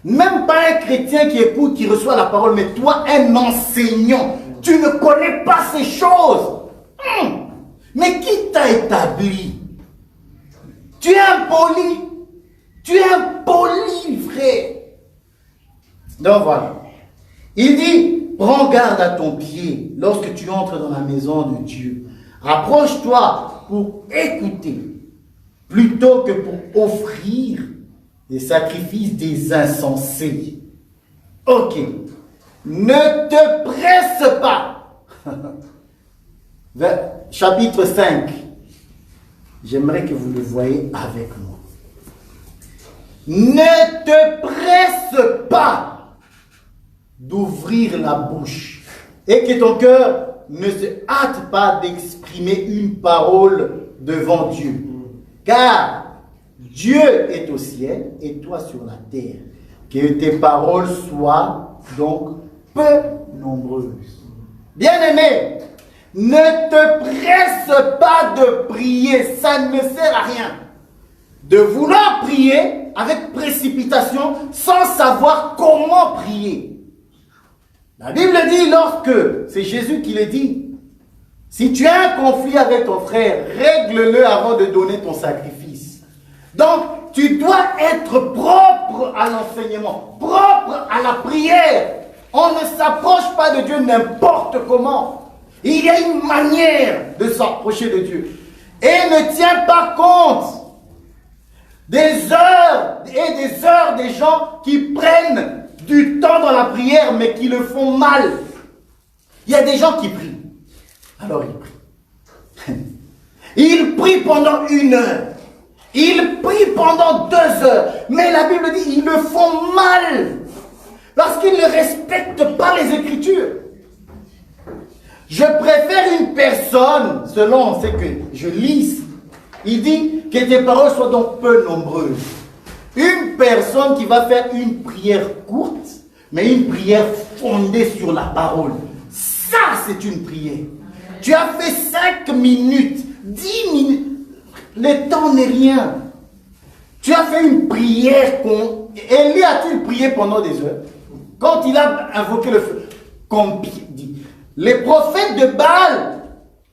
même pas un chrétien qui écoute, qui reçoit la parole, mais toi, un enseignant, tu ne connais pas ces choses. Mais qui t'a établi? Tu es impoli. Tu es impoli, frère. Donc voilà. Il dit, prends garde à ton pied lorsque tu entres dans la maison de Dieu. Rapproche-toi pour écouter, plutôt que pour offrir des sacrifices des insensés. Ok. Ne te presse pas. Chapitre 5. J'aimerais que vous le voyez avec moi. Ne te presse pas d'ouvrir la bouche et que ton cœur ne se hâte pas d'exprimer une parole devant Dieu. Car Dieu est au ciel et toi sur la terre. Que tes paroles soient donc peu nombreuses. Bien-aimé, ne te presse pas de prier, ça ne sert à rien. De vouloir prier avec précipitation sans savoir comment prier. La Bible dit, lorsque c'est Jésus qui le dit, si tu as un conflit avec ton frère, règle-le avant de donner ton sacrifice. Donc, tu dois être propre à l'enseignement, propre à la prière. On ne s'approche pas de Dieu n'importe comment. Il y a une manière de s'approcher de Dieu. Et ne tiens pas compte des heures et des heures des gens qui prennent du temps dans la prière, mais qui le font mal. Il y a des gens qui prient. Alors ils prient. Ils prient pendant 1 heure. Ils prient pendant 2 heures. Mais la Bible dit, ils le font mal. Parce qu'ils ne respectent pas les Écritures. Je préfère une personne, selon ce que je lis, il dit que tes paroles soient donc peu nombreuses. Une personne qui va faire une prière courte, mais une prière fondée sur la parole. Ça, c'est une prière. Tu as fait 5 minutes, 10 minutes. Le temps n'est rien. Tu as fait une prière. Élie a-t-il prié pendant des heures? Quand il a invoqué le feu, les prophètes de Baal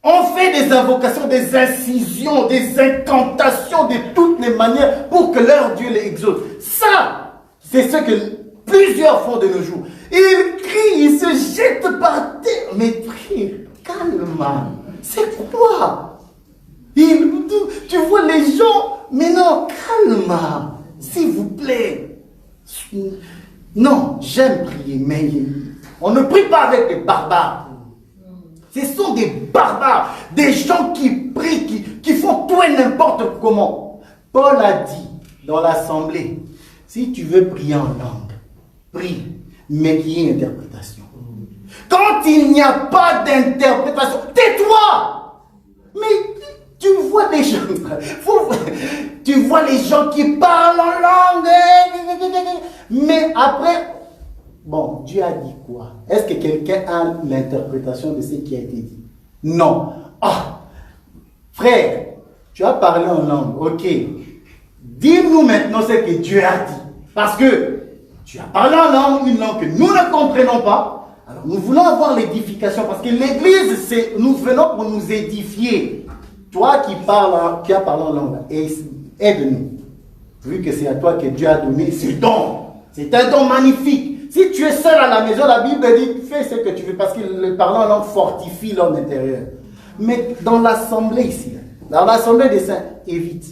ont fait des invocations, des incisions, des incantations de toutes les manières pour que leur Dieu les exauce. Ça, c'est ce que plusieurs font de nos jours. Ils crient, ils se jettent par terre. Mais frère, calme. C'est quoi? Tu vois les gens, mais non, calme. S'il vous plaît. Non, j'aime prier, mais on ne prie pas avec des barbares. Ce sont des barbares, des gens qui prient, qui font tout et n'importe comment. Paul a dit dans l'assemblée, si tu veux prier en langue, prie, mais qu'il y ait interprétation. Quand il n'y a pas d'interprétation, tais-toi. Mais tu vois les gens, tu vois les gens qui parlent en langue, mais après, bon, Dieu a dit quoi? Est-ce que quelqu'un a l'interprétation de ce qui a été dit? Non. Ah, frère, tu as parlé en langue, ok. Dis-nous maintenant ce que Dieu a dit. Parce que tu as parlé en langue, une langue que nous ne comprenons pas. Alors nous voulons avoir l'édification, parce que l'église, nous venons pour nous édifier. Toi qui as parlé en langue, aide-nous. Vu que c'est à toi que Dieu a donné ce don. C'est un don magnifique. Si tu es seul à la maison, la Bible dit, fais ce que tu veux, parce que le parler en langue fortifie l'homme intérieur. Mais dans l'assemblée ici, dans l'assemblée des saints, évite.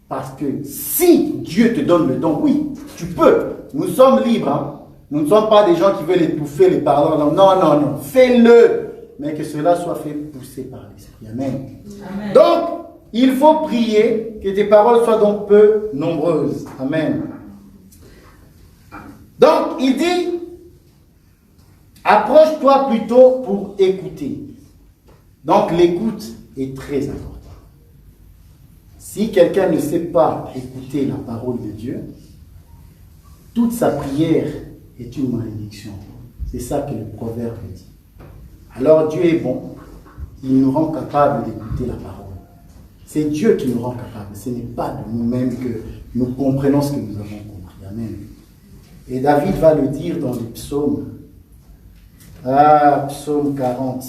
Parce que si Dieu te donne le don, oui, tu peux. Nous sommes libres. Hein. Nous ne sommes pas des gens qui veulent étouffer les paroles. Non. Fais-le. Mais que cela soit fait pousser par l'Esprit. Amen. Amen. Donc, il faut prier que tes paroles soient donc peu nombreuses. Amen. Donc, il dit, approche-toi plutôt pour écouter. Donc, l'écoute est très importante. Si quelqu'un ne sait pas écouter la parole de Dieu, toute sa prière est une malédiction. C'est ça que le proverbe dit. Alors Dieu est bon, il nous rend capable d'écouter la parole. C'est Dieu qui nous rend capable, ce n'est pas de nous-mêmes que nous comprenons ce que nous avons compris. Amen. Et David va le dire dans les psaumes. Psaume 40.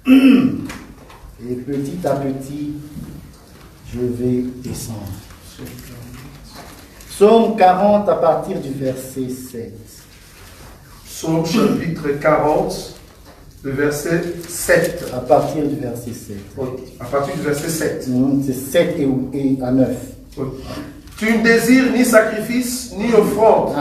Et petit à petit, je vais descendre. Psaume 40 à partir du verset 7. Psaume chapitre 40, le verset 7. À partir du verset 7. Oui, à partir du verset 7. C'est 7 et à 9. Oui. Tu ne désires ni sacrifice, ni offrande.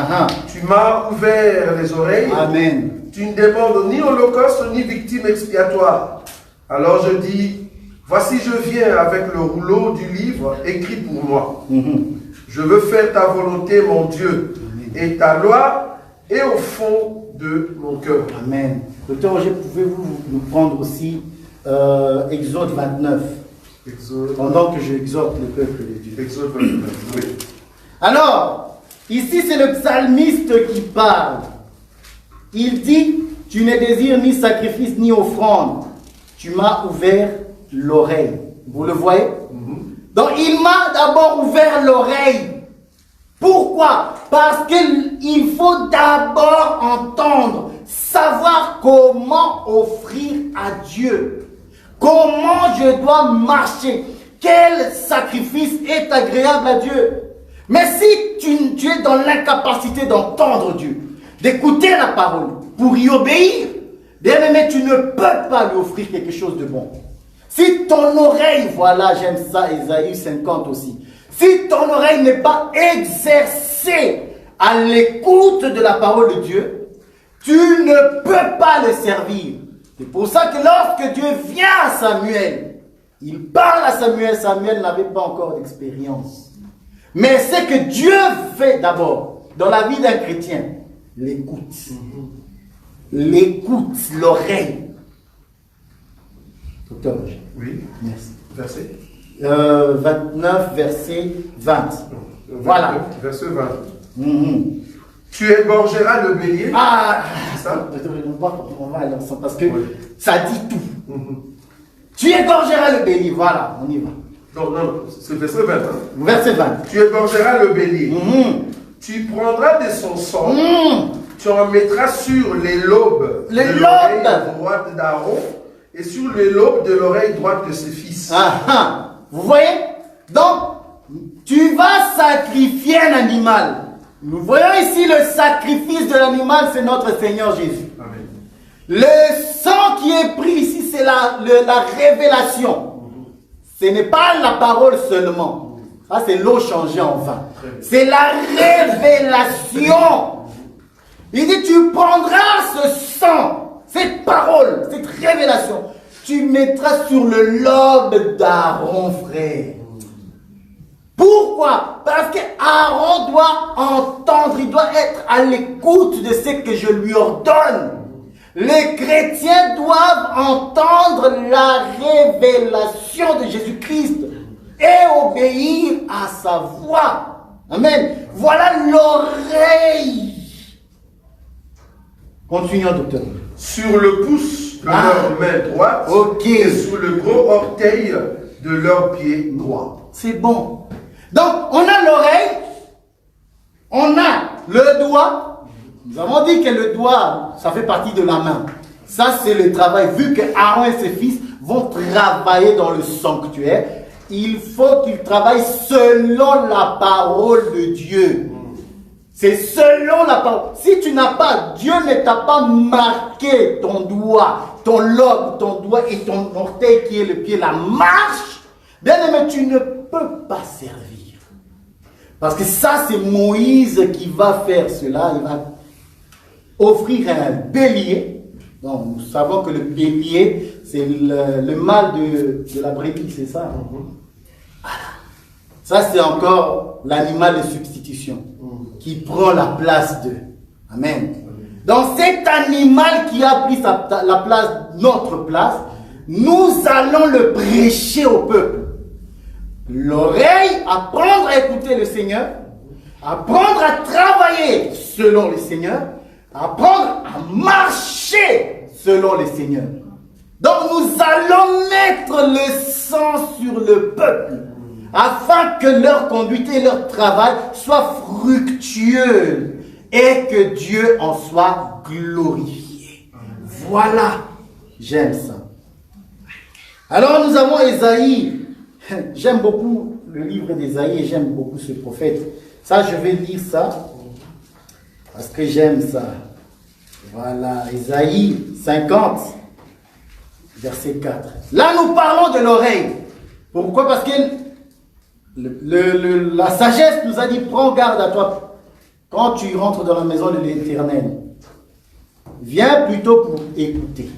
Tu m'as ouvert les oreilles. Amen. Tu ne demandes ni holocauste, ni victime expiatoire. Alors je dis, voici je viens avec le rouleau du livre écrit pour moi. Je veux faire ta volonté, mon Dieu, et ta loi est au fond de mon cœur. Amen. Docteur Roger, pouvez-vous nous prendre aussi Exode 29 pendant que j'exhorte le peuple de Dieu. Exode 29, oui. Alors, ici c'est le psalmiste qui parle. Il dit, tu ne désires ni sacrifice ni offrande. Tu m'as ouvert l'oreille. Vous le voyez? Donc il m'a d'abord ouvert l'oreille. Pourquoi? Parce qu'il faut d'abord entendre, savoir comment offrir à Dieu. Comment je dois marcher. Quel sacrifice est agréable à Dieu. Mais si tu es dans l'incapacité d'entendre Dieu, d'écouter la parole, pour y obéir, bien-aimé, tu ne peux pas lui offrir quelque chose de bon. Si ton oreille, voilà, j'aime ça, Ésaïe 50 aussi. Si ton oreille n'est pas exercée à l'écoute de la parole de Dieu, tu ne peux pas le servir. C'est pour ça que lorsque Dieu vient à Samuel, il parle à Samuel, Samuel n'avait pas encore d'expérience. Mais c'est que Dieu fait d'abord, dans la vie d'un chrétien, l'écoute. L'écoute, l'oreille. Docteur Roger. Oui. Merci. Verset 29, verset 20. Voilà. Verset 20. Tu égorgeras le bélier. C'est ça? On va aller ensemble parce que ça dit tout. Tu égorgeras le bélier. Voilà, on y va. Non, c'est verset 20. Hein. Verset 20. Tu égorgeras le bélier. Tu prendras de son sang. Tu en mettras sur les lobes de l'oreille droite d'Aaron et sur les lobes de l'oreille droite de ses fils. Vous voyez? Donc, tu vas sacrifier un animal. Nous voyons ici le sacrifice de l'animal, c'est notre Seigneur Jésus. Amen. Le sang qui est pris ici, c'est la révélation. Ce n'est pas la parole seulement. Ça, c'est l'eau changée en vin. C'est la révélation. Il dit, tu prendras ce sang, cette parole, cette révélation. Tu mettras sur le lobe d'Aaron, frère. Pourquoi? Parce qu'Aaron doit entendre, il doit être à l'écoute de ce que je lui ordonne. Les chrétiens doivent entendre la révélation de Jésus-Christ et obéir à sa voix. Amen. Voilà l'oreille. Continuons, docteur. Sur le pouce de leur main droite et sur le gros orteil de leur pied droit. C'est bon. Donc, on a l'oreille, on a le doigt. Nous avons dit que le doigt, ça fait partie de la main. Ça, c'est le travail. Vu que Aaron et ses fils vont travailler dans le sanctuaire, il faut qu'ils travaillent selon la parole de Dieu. C'est selon la parole. Si tu n'as pas, Dieu ne t'a pas marqué ton doigt, ton lobe, ton doigt et ton orteil qui est le pied, la marche, bien aimé, tu ne peux pas servir. Parce que ça, c'est Moïse qui va faire cela. Il va offrir un bélier. Donc, nous savons que le bélier, c'est le mâle de la brebis, c'est ça. Voilà. Ça, c'est encore l'animal de substitution qui prend la place d'eux. Amen. Donc, cet animal qui a pris la place, notre place, nous allons le prêcher au peuple. L'oreille, apprendre à écouter le Seigneur, apprendre à travailler selon le Seigneur, apprendre à marcher selon le Seigneur. Donc nous allons mettre le sang sur le peuple afin que leur conduite et leur travail soient fructueux et que Dieu en soit glorifié. Voilà, j'aime ça. Alors nous avons Ésaïe. J'aime beaucoup le livre d'Ésaïe et j'aime beaucoup ce prophète. Ça, je vais lire ça parce que j'aime ça. Voilà, Ésaïe 50, verset 4. Là, nous parlons de l'oreille. Pourquoi? Parce que la sagesse nous a dit, prends garde à toi quand tu rentres dans la maison de l'Éternel. Viens plutôt pour écouter,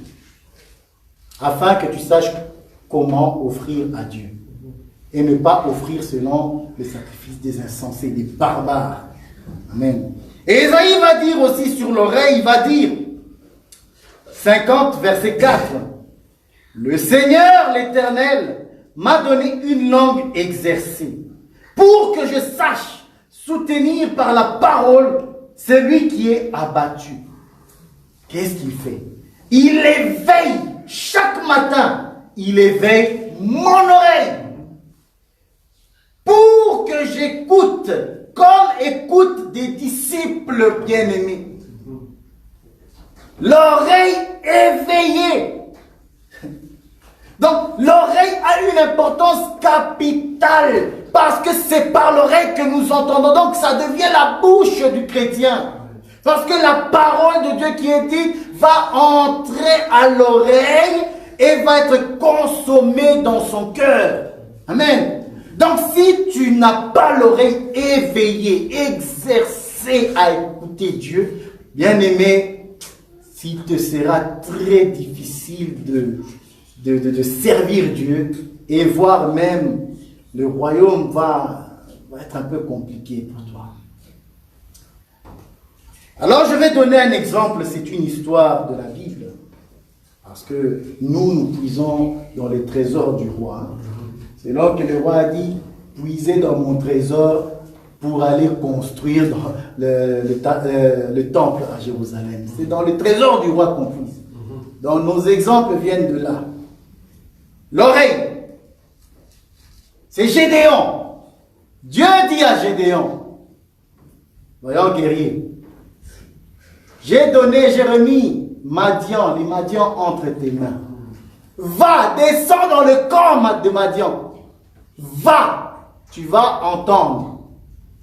afin que tu saches comment offrir à Dieu. Et ne pas offrir selon le sacrifice des insensés, des barbares. Amen. Et Ésaïe va dire aussi sur l'oreille, il va dire, 50, verset 4, le Seigneur, l'Éternel, m'a donné une langue exercée, pour que je sache soutenir par la parole celui qui est abattu. Qu'est-ce qu'il fait? Il éveille, chaque matin, il éveille mon oreille, pour que j'écoute, comme écoutent des disciples bien-aimés. L'oreille éveillée. Donc, l'oreille a une importance capitale, parce que c'est par l'oreille que nous entendons. Donc, ça devient la bouche du chrétien. Parce que la parole de Dieu qui est dite va entrer à l'oreille et va être consommée dans son cœur. Amen. Donc, si tu n'as pas l'oreille éveillée, exercée à écouter Dieu, bien aimé, il te sera très difficile de servir Dieu, et voire même le royaume va être un peu compliqué pour toi. Alors, je vais donner un exemple, c'est une histoire de la Bible, parce que nous puisons dans les trésors du roi. C'est là que le roi a dit, puisez dans mon trésor pour aller construire le temple à Jérusalem. C'est dans le trésor du roi qu'on puise. Donc nos exemples viennent de là. L'oreille, c'est Gédéon. Dieu dit à Gédéon, voyons guerrier, j'ai donné Jérémie, Madian, les Madians entre tes mains. Va, descends dans le camp de Madian. Va, tu vas entendre.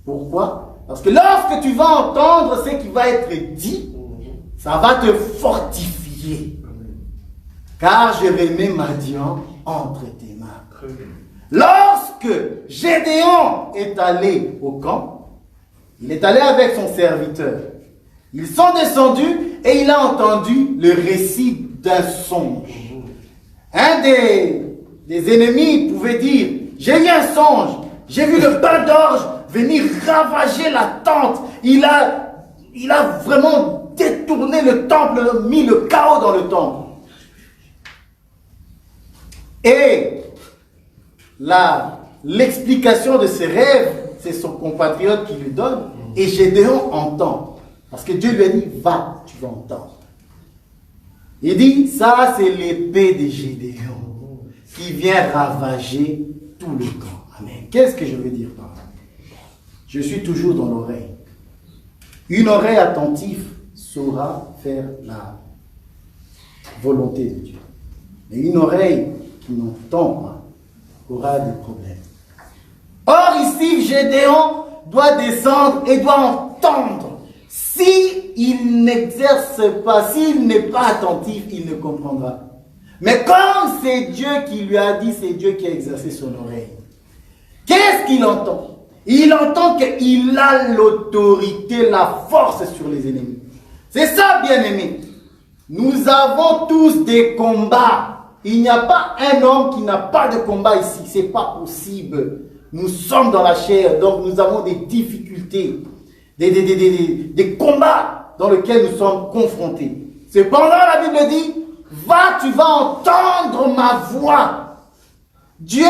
Pourquoi? Parce que lorsque tu vas entendre ce qui va être dit, ça va te fortifier. Car je remets Madian entre tes mains. Lorsque Gédéon est allé au camp, il est allé avec son serviteur. Ils sont descendus et il a entendu le récit d'un songe. Un des ennemis pouvait dire, j'ai eu un songe, j'ai vu le pain d'orge venir ravager la tente. Il a vraiment détourné le temple, mis le chaos dans le temple. Et l'explication de ce rêve, c'est son compatriote qui lui donne, et Gédéon entend. Parce que Dieu lui a dit, va, tu vas entendre. Il dit, ça c'est l'épée de Gédéon qui vient ravager tout le camp. Amen. Qu'est-ce que je veux dire par là? Je suis toujours dans l'oreille. Une oreille attentive saura faire la volonté de Dieu. Mais une oreille qui n'entend pas aura des problèmes. Or ici, Gédéon doit descendre et doit entendre. Si il n'exerce pas, s'il n'est pas attentif, il ne comprendra. Mais comme c'est Dieu qui lui a dit, c'est Dieu qui a exercé son oreille. Qu'est-ce qu'il entend? Il entend qu'il a l'autorité, la force sur les ennemis. C'est ça, bien-aimés. Nous avons tous des combats. Il n'y a pas un homme qui n'a pas de combat ici. Ce n'est pas possible. Nous sommes dans la chair, donc nous avons des difficultés, des combats dans lesquels nous sommes confrontés. Cependant, la Bible dit, va, tu vas entendre ma voix. Dieu,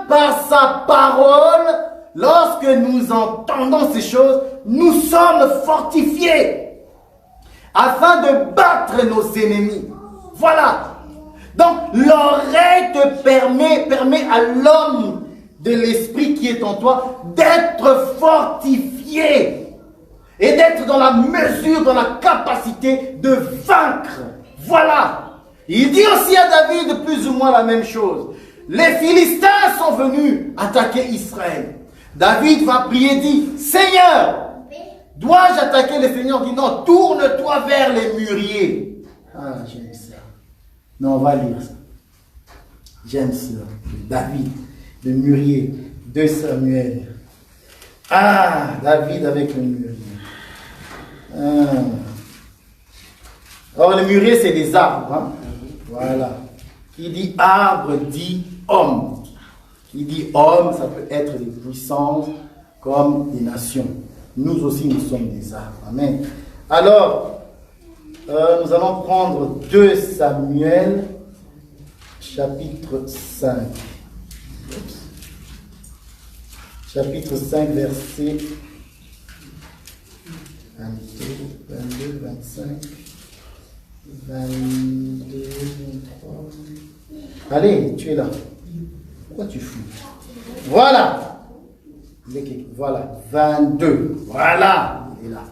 par sa parole, lorsque nous entendons ces choses, nous sommes fortifiés afin de battre nos ennemis. Voilà. Donc, l'oreille te permet à l'homme de l'esprit qui est en toi d'être fortifié et d'être dans la mesure, dans la capacité de vaincre. Voilà. Il dit aussi à David plus ou moins la même chose. Les Philistins sont venus attaquer Israël. David va prier et dit, Seigneur, dois-je attaquer le Seigneur? Dit non, tourne-toi vers les mûriers. Ah, j'aime ça. Non, on va lire ça. J'aime ça. David, le mûrier, 2 Samuel. Ah, David avec le mûrier. Ah. Alors, le mûrier, c'est des arbres. Hein? Voilà. Qui dit arbre dit homme. Qui dit homme, ça peut être des puissances comme des nations. Nous aussi, nous sommes des arbres. Amen. Alors, nous allons prendre 2 Samuel, chapitre 5. Chapitre 5, verset 22, 25, 22, 23. Allez, tu es là. Pourquoi tu fous? Voilà. Voilà, 22. Voilà, il est là.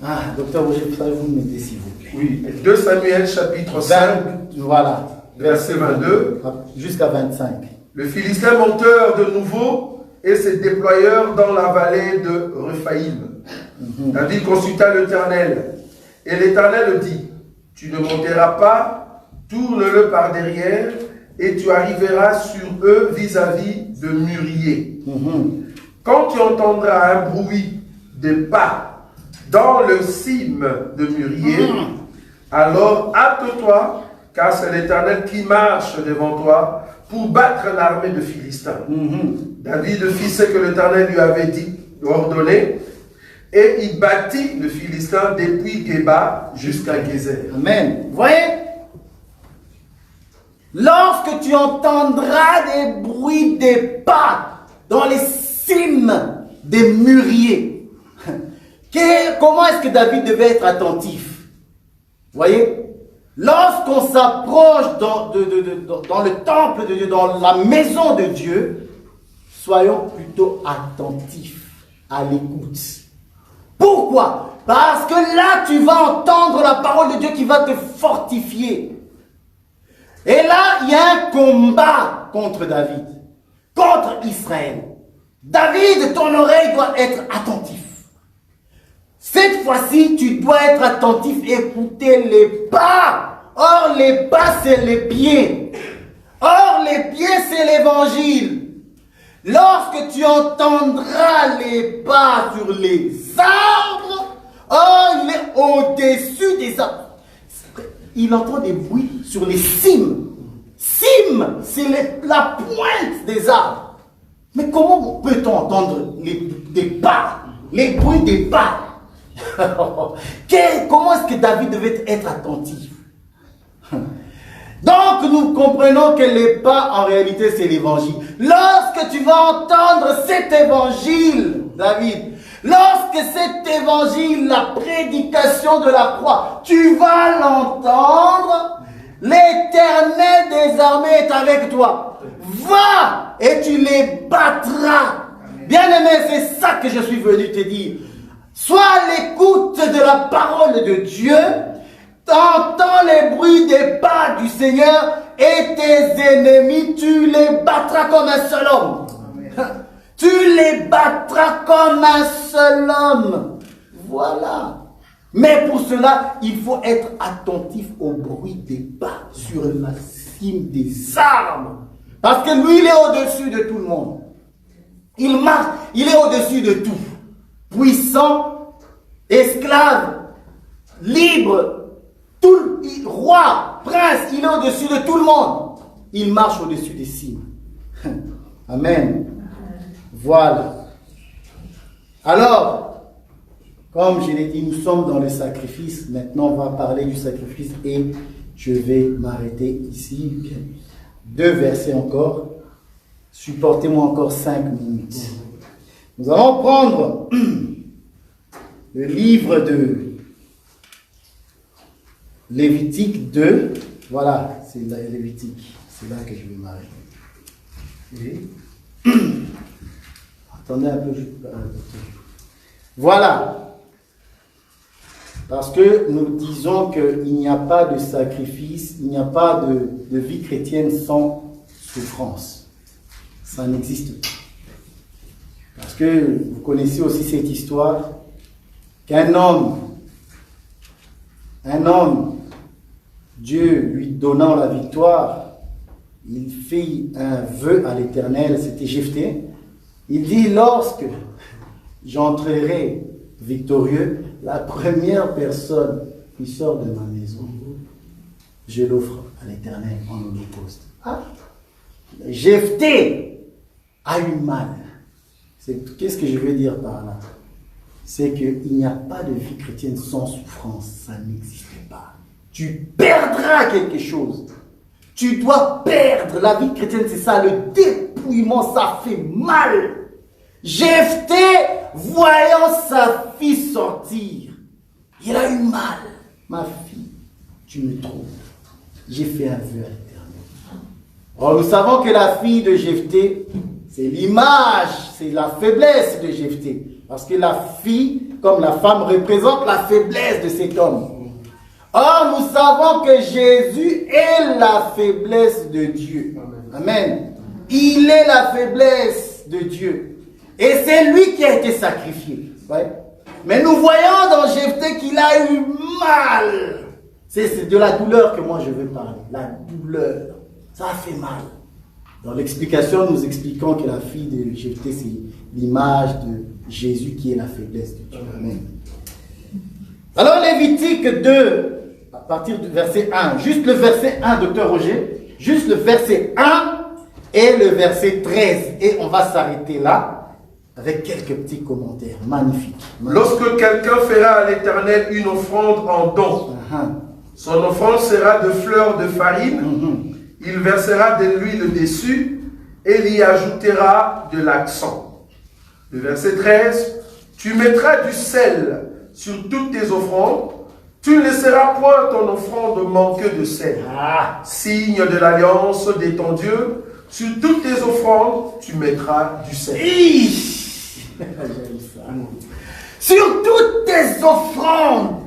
Ah, docteur Roger, vous m'aider s'il vous plaît. Oui, 2 Samuel chapitre 5, voilà. verset 22. Jusqu'à 25. Le Philistin monteur de nouveau et ses déployeurs dans la vallée de Rephaïm. David consulta l'Éternel. Et l'Éternel dit, tu ne monteras pas, tourne-le par derrière, et tu arriveras sur eux vis-à-vis de mûriers. Quand tu entendras un bruit de pas dans le cime de mûrier, alors hâte-toi, car c'est l'Éternel qui marche devant toi pour battre l'armée de Philistins. David fit ce que l'Éternel lui avait dit, ordonné, et il battit le Philistin depuis Géba jusqu'à Gézer. Amen. Vous voyez? Lorsque tu entendras des bruits des pas dans les cimes des mûriers, comment est-ce que David devait être attentif? Vous voyez? Lorsqu'on s'approche dans le temple de Dieu, dans la maison de Dieu, soyons plutôt attentifs à l'écoute. Pourquoi? Parce que là, tu vas entendre la parole de Dieu qui va te fortifier. Et là, il y a un combat contre David, contre Israël. David, ton oreille doit être attentif. Cette fois-ci, tu dois être attentif et écouter les pas. Or, les pas, c'est les pieds. Or, les pieds, c'est l'évangile. Lorsque tu entendras les pas sur les arbres, or, il est au-dessus des arbres. Il entend des bruits sur les cimes. Cimes, c'est la pointe des arbres. Mais comment peut-on entendre des pas, les bruits des pas? Comment est-ce que David devait être attentif? Donc nous comprenons que les pas en réalité c'est l'évangile. Lorsque tu vas entendre cet évangile, David, lorsque cet évangile, la prédication de la croix, tu vas l'entendre, l'Éternel des armées est avec toi. Va et tu les battras. Bien-aimé, c'est ça que je suis venu te dire. Sois à l'écoute de la parole de Dieu. Entends les bruits des pas du Seigneur et tes ennemis, tu les battras comme un seul homme. Tu les battras comme un seul homme. Voilà. Mais pour cela, il faut être attentif au bruit des pas sur la cime des arbres. Parce que lui, il est au-dessus de tout le monde. Il marche, il est au-dessus de tout. Puissant, esclave, libre, roi, prince, il est au-dessus de tout le monde. Il marche au-dessus des cimes. Amen. Voilà. Alors, comme je l'ai dit, nous sommes dans le sacrifice. Maintenant, on va parler du sacrifice et je vais m'arrêter ici. 2 versets encore. Supportez-moi encore 5 minutes. Nous allons prendre le livre de Lévitique 2. Voilà, c'est Lévitique. C'est là que je vais m'arrêter. Attendez un peu. Voilà. Parce que nous disons qu'il n'y a pas de sacrifice, il n'y a pas de vie chrétienne sans souffrance. Ça n'existe pas. Parce que vous connaissez aussi cette histoire qu'un homme, Dieu lui donnant la victoire, il fit un vœu à l'Éternel, c'était Jephthé. Il dit, lorsque j'entrerai victorieux, la première personne qui sort de ma maison, je l'offre à l'Éternel en holocauste. Ah, Jephthé a eu mal. Qu'est-ce que je veux dire par là? C'est qu'il n'y a pas de vie chrétienne sans souffrance. Ça n'existe pas. Tu perdras quelque chose. Tu dois perdre. La vie chrétienne, c'est ça. Le dépouillement, ça fait mal. Jephthé, voyant sa fille sortir, il a eu mal. Ma fille, tu me trompes. J'ai fait un vœu à l'Éternel. Or, nous savons que la fille de Jephthé, c'est l'image, c'est la faiblesse de Jephthé. Parce que la fille, comme la femme, représente la faiblesse de cet homme. Or, nous savons que Jésus est la faiblesse de Dieu. Amen. Il est la faiblesse de Dieu. Et c'est lui qui a été sacrifié. Ouais. Mais nous voyons dans Jephthé qu'il a eu mal. C'est de la douleur que moi je veux parler. La douleur. Ça a fait mal. Dans l'explication, nous expliquons que la fille de Jephthé, c'est l'image de Jésus qui est la faiblesse de Dieu. Amen. Alors, Lévitique 2, à partir du verset 1, juste le verset 1, docteur Roger, juste le verset 1 et le verset 13. Et on va s'arrêter là avec quelques petits commentaires magnifiques. Lorsque quelqu'un fera à l'Éternel une offrande en don, son offrande sera de fleurs de farine, il versera de l'huile dessus et il y ajoutera de l'accent. Le verset 13, tu mettras du sel sur toutes tes offrandes, tu ne laisseras point ton offrande manquer de sel. Signe de l'alliance de ton Dieu, sur toutes tes offrandes, tu mettras du sel. Sur toutes tes offrandes,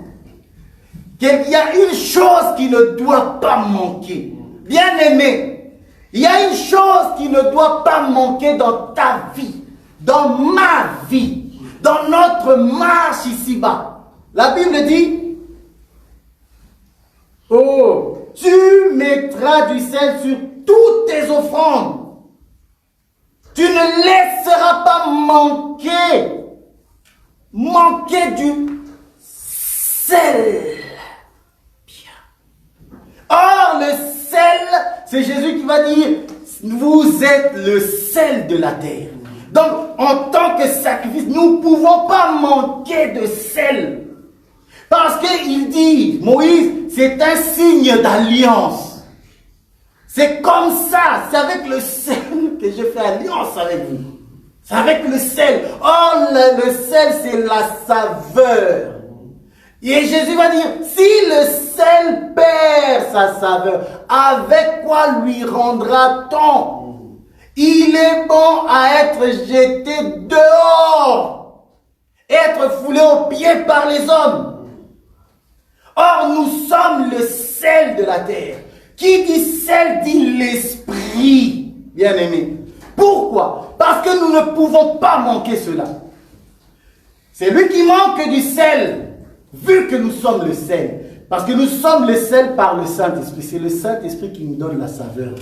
il y a une chose qui ne doit pas manquer. Bien aimé, il y a une chose qui ne doit pas manquer dans ta vie, dans ma vie, dans notre marche ici-bas. La Bible dit, oh, tu mettras du sel sur toutes tes offrandes. Tu ne laisseras pas manquer du sel. Bien. Or, le sel, c'est Jésus qui va dire, vous êtes le sel de la terre. Donc, en tant que sacrifice, nous ne pouvons pas manquer de sel. Parce qu'il dit, Moïse, c'est un signe d'alliance. C'est comme ça, c'est avec le sel que je fais alliance avec vous. C'est avec le sel. Oh, le sel, c'est la saveur. Et Jésus va dire, si le sel perd sa saveur, avec quoi lui rendra-t-on? Il est bon à être jeté dehors, être foulé aux pieds par les hommes. Or, nous sommes le sel de la terre. Qui dit sel dit l'esprit, bien aimé. Pourquoi? Parce que nous ne pouvons pas manquer cela. C'est lui qui manque du sel, vu que nous sommes le sel. Parce que nous sommes le sel par le Saint-Esprit. C'est le Saint-Esprit qui nous donne la saveur.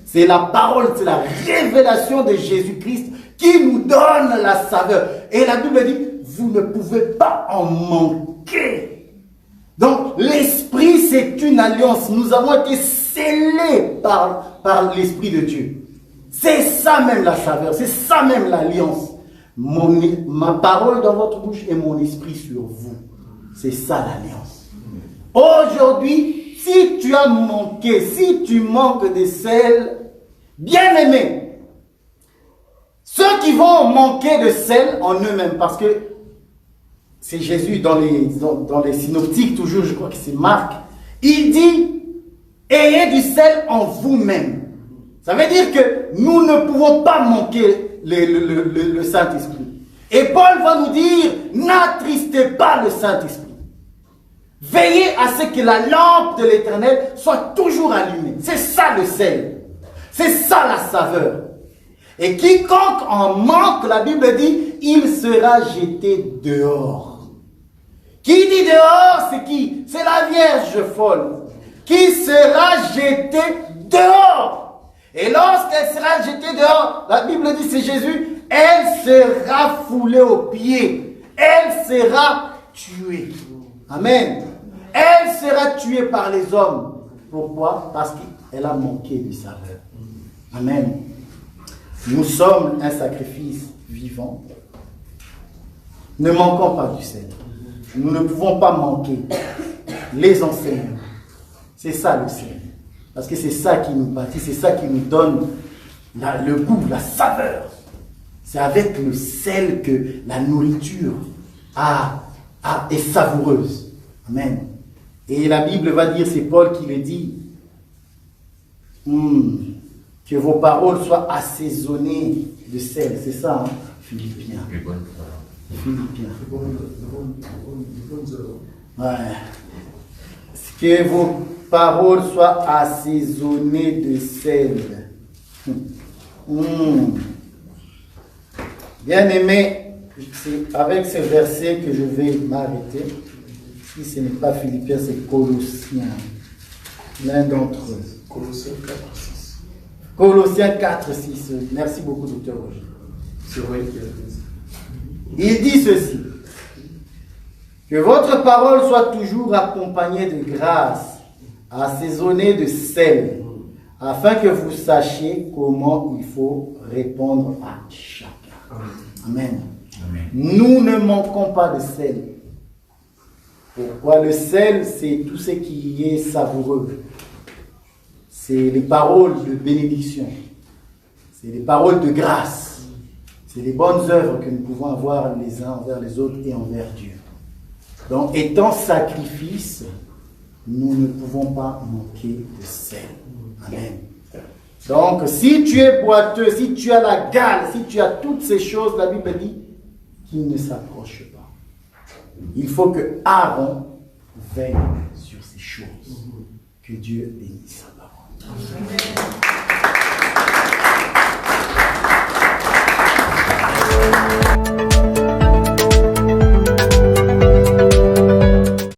C'est la parole, c'est la révélation de Jésus-Christ qui nous donne la saveur. Et la Bible dit, vous ne pouvez pas en manquer. Donc, l'Esprit, c'est une alliance. Nous avons été scellés par l'Esprit de Dieu. C'est ça même la saveur, c'est ça même l'alliance. Ma parole dans votre bouche et mon esprit sur vous. C'est ça l'alliance. Aujourd'hui, si tu as manqué, si tu manques de sel, bien aimé, ceux qui vont manquer de sel en eux-mêmes, parce que c'est Jésus dans les synoptiques, toujours, je crois que c'est Marc, il dit, ayez du sel en vous-même. Ça veut dire que nous ne pouvons pas manquer le Saint-Esprit. Et Paul va nous dire, n'attristez pas le Saint-Esprit. Veillez à ce que la lampe de l'Éternel soit toujours allumée. C'est ça le sel. C'est ça la saveur. Et quiconque en manque, la Bible dit, il sera jeté dehors. Qui dit dehors, c'est qui? C'est la Vierge folle. Qui sera jetée dehors. Et lorsqu'elle sera jetée dehors, la Bible dit, c'est Jésus, elle sera foulée aux pieds. Elle sera tuée. Amen. Elle sera tuée par les hommes. Pourquoi? Parce qu'elle a manqué de saveur. Amen. Nous sommes un sacrifice vivant. Ne manquons pas du sel. Nous ne pouvons pas manquer les enseignements. C'est ça le sel. Parce que c'est ça qui nous bâtit, c'est ça qui nous donne le goût, la saveur. C'est avec le sel que la nourriture est savoureuse. Amen. Et la Bible va dire, c'est Paul qui le dit, que vos paroles soient assaisonnées de sel. C'est ça, hein? Philippiens. Ouais. Que vos paroles soient assaisonnées de sel. Bien aimé, c'est avec ce verset que je vais m'arrêter. Si ce n'est pas Philippiens, c'est Colossiens. L'un d'entre eux. Colossiens 4, 6. Colossiens 4, 6. Merci beaucoup, docteur Roger. C'est vrai qu'il y a Il dit ceci. Que votre parole soit toujours accompagnée de grâce, assaisonnée de sel, afin que vous sachiez comment il faut répondre à chacun. Amen. Amen. Nous ne manquons pas de sel. Pourquoi? Le sel, c'est tout ce qui est savoureux. C'est les paroles de bénédiction. C'est les paroles de grâce. C'est les bonnes œuvres que nous pouvons avoir les uns envers les autres et envers Dieu. Donc, étant sacrifice, nous ne pouvons pas manquer de sel. Amen. Donc, si tu es boiteux, si tu as la gale, si tu as toutes ces choses, la Bible dit qu'il ne s'approche pas. Il faut que Aaron veille sur ces choses. Que Dieu bénisse sa parole. Amen.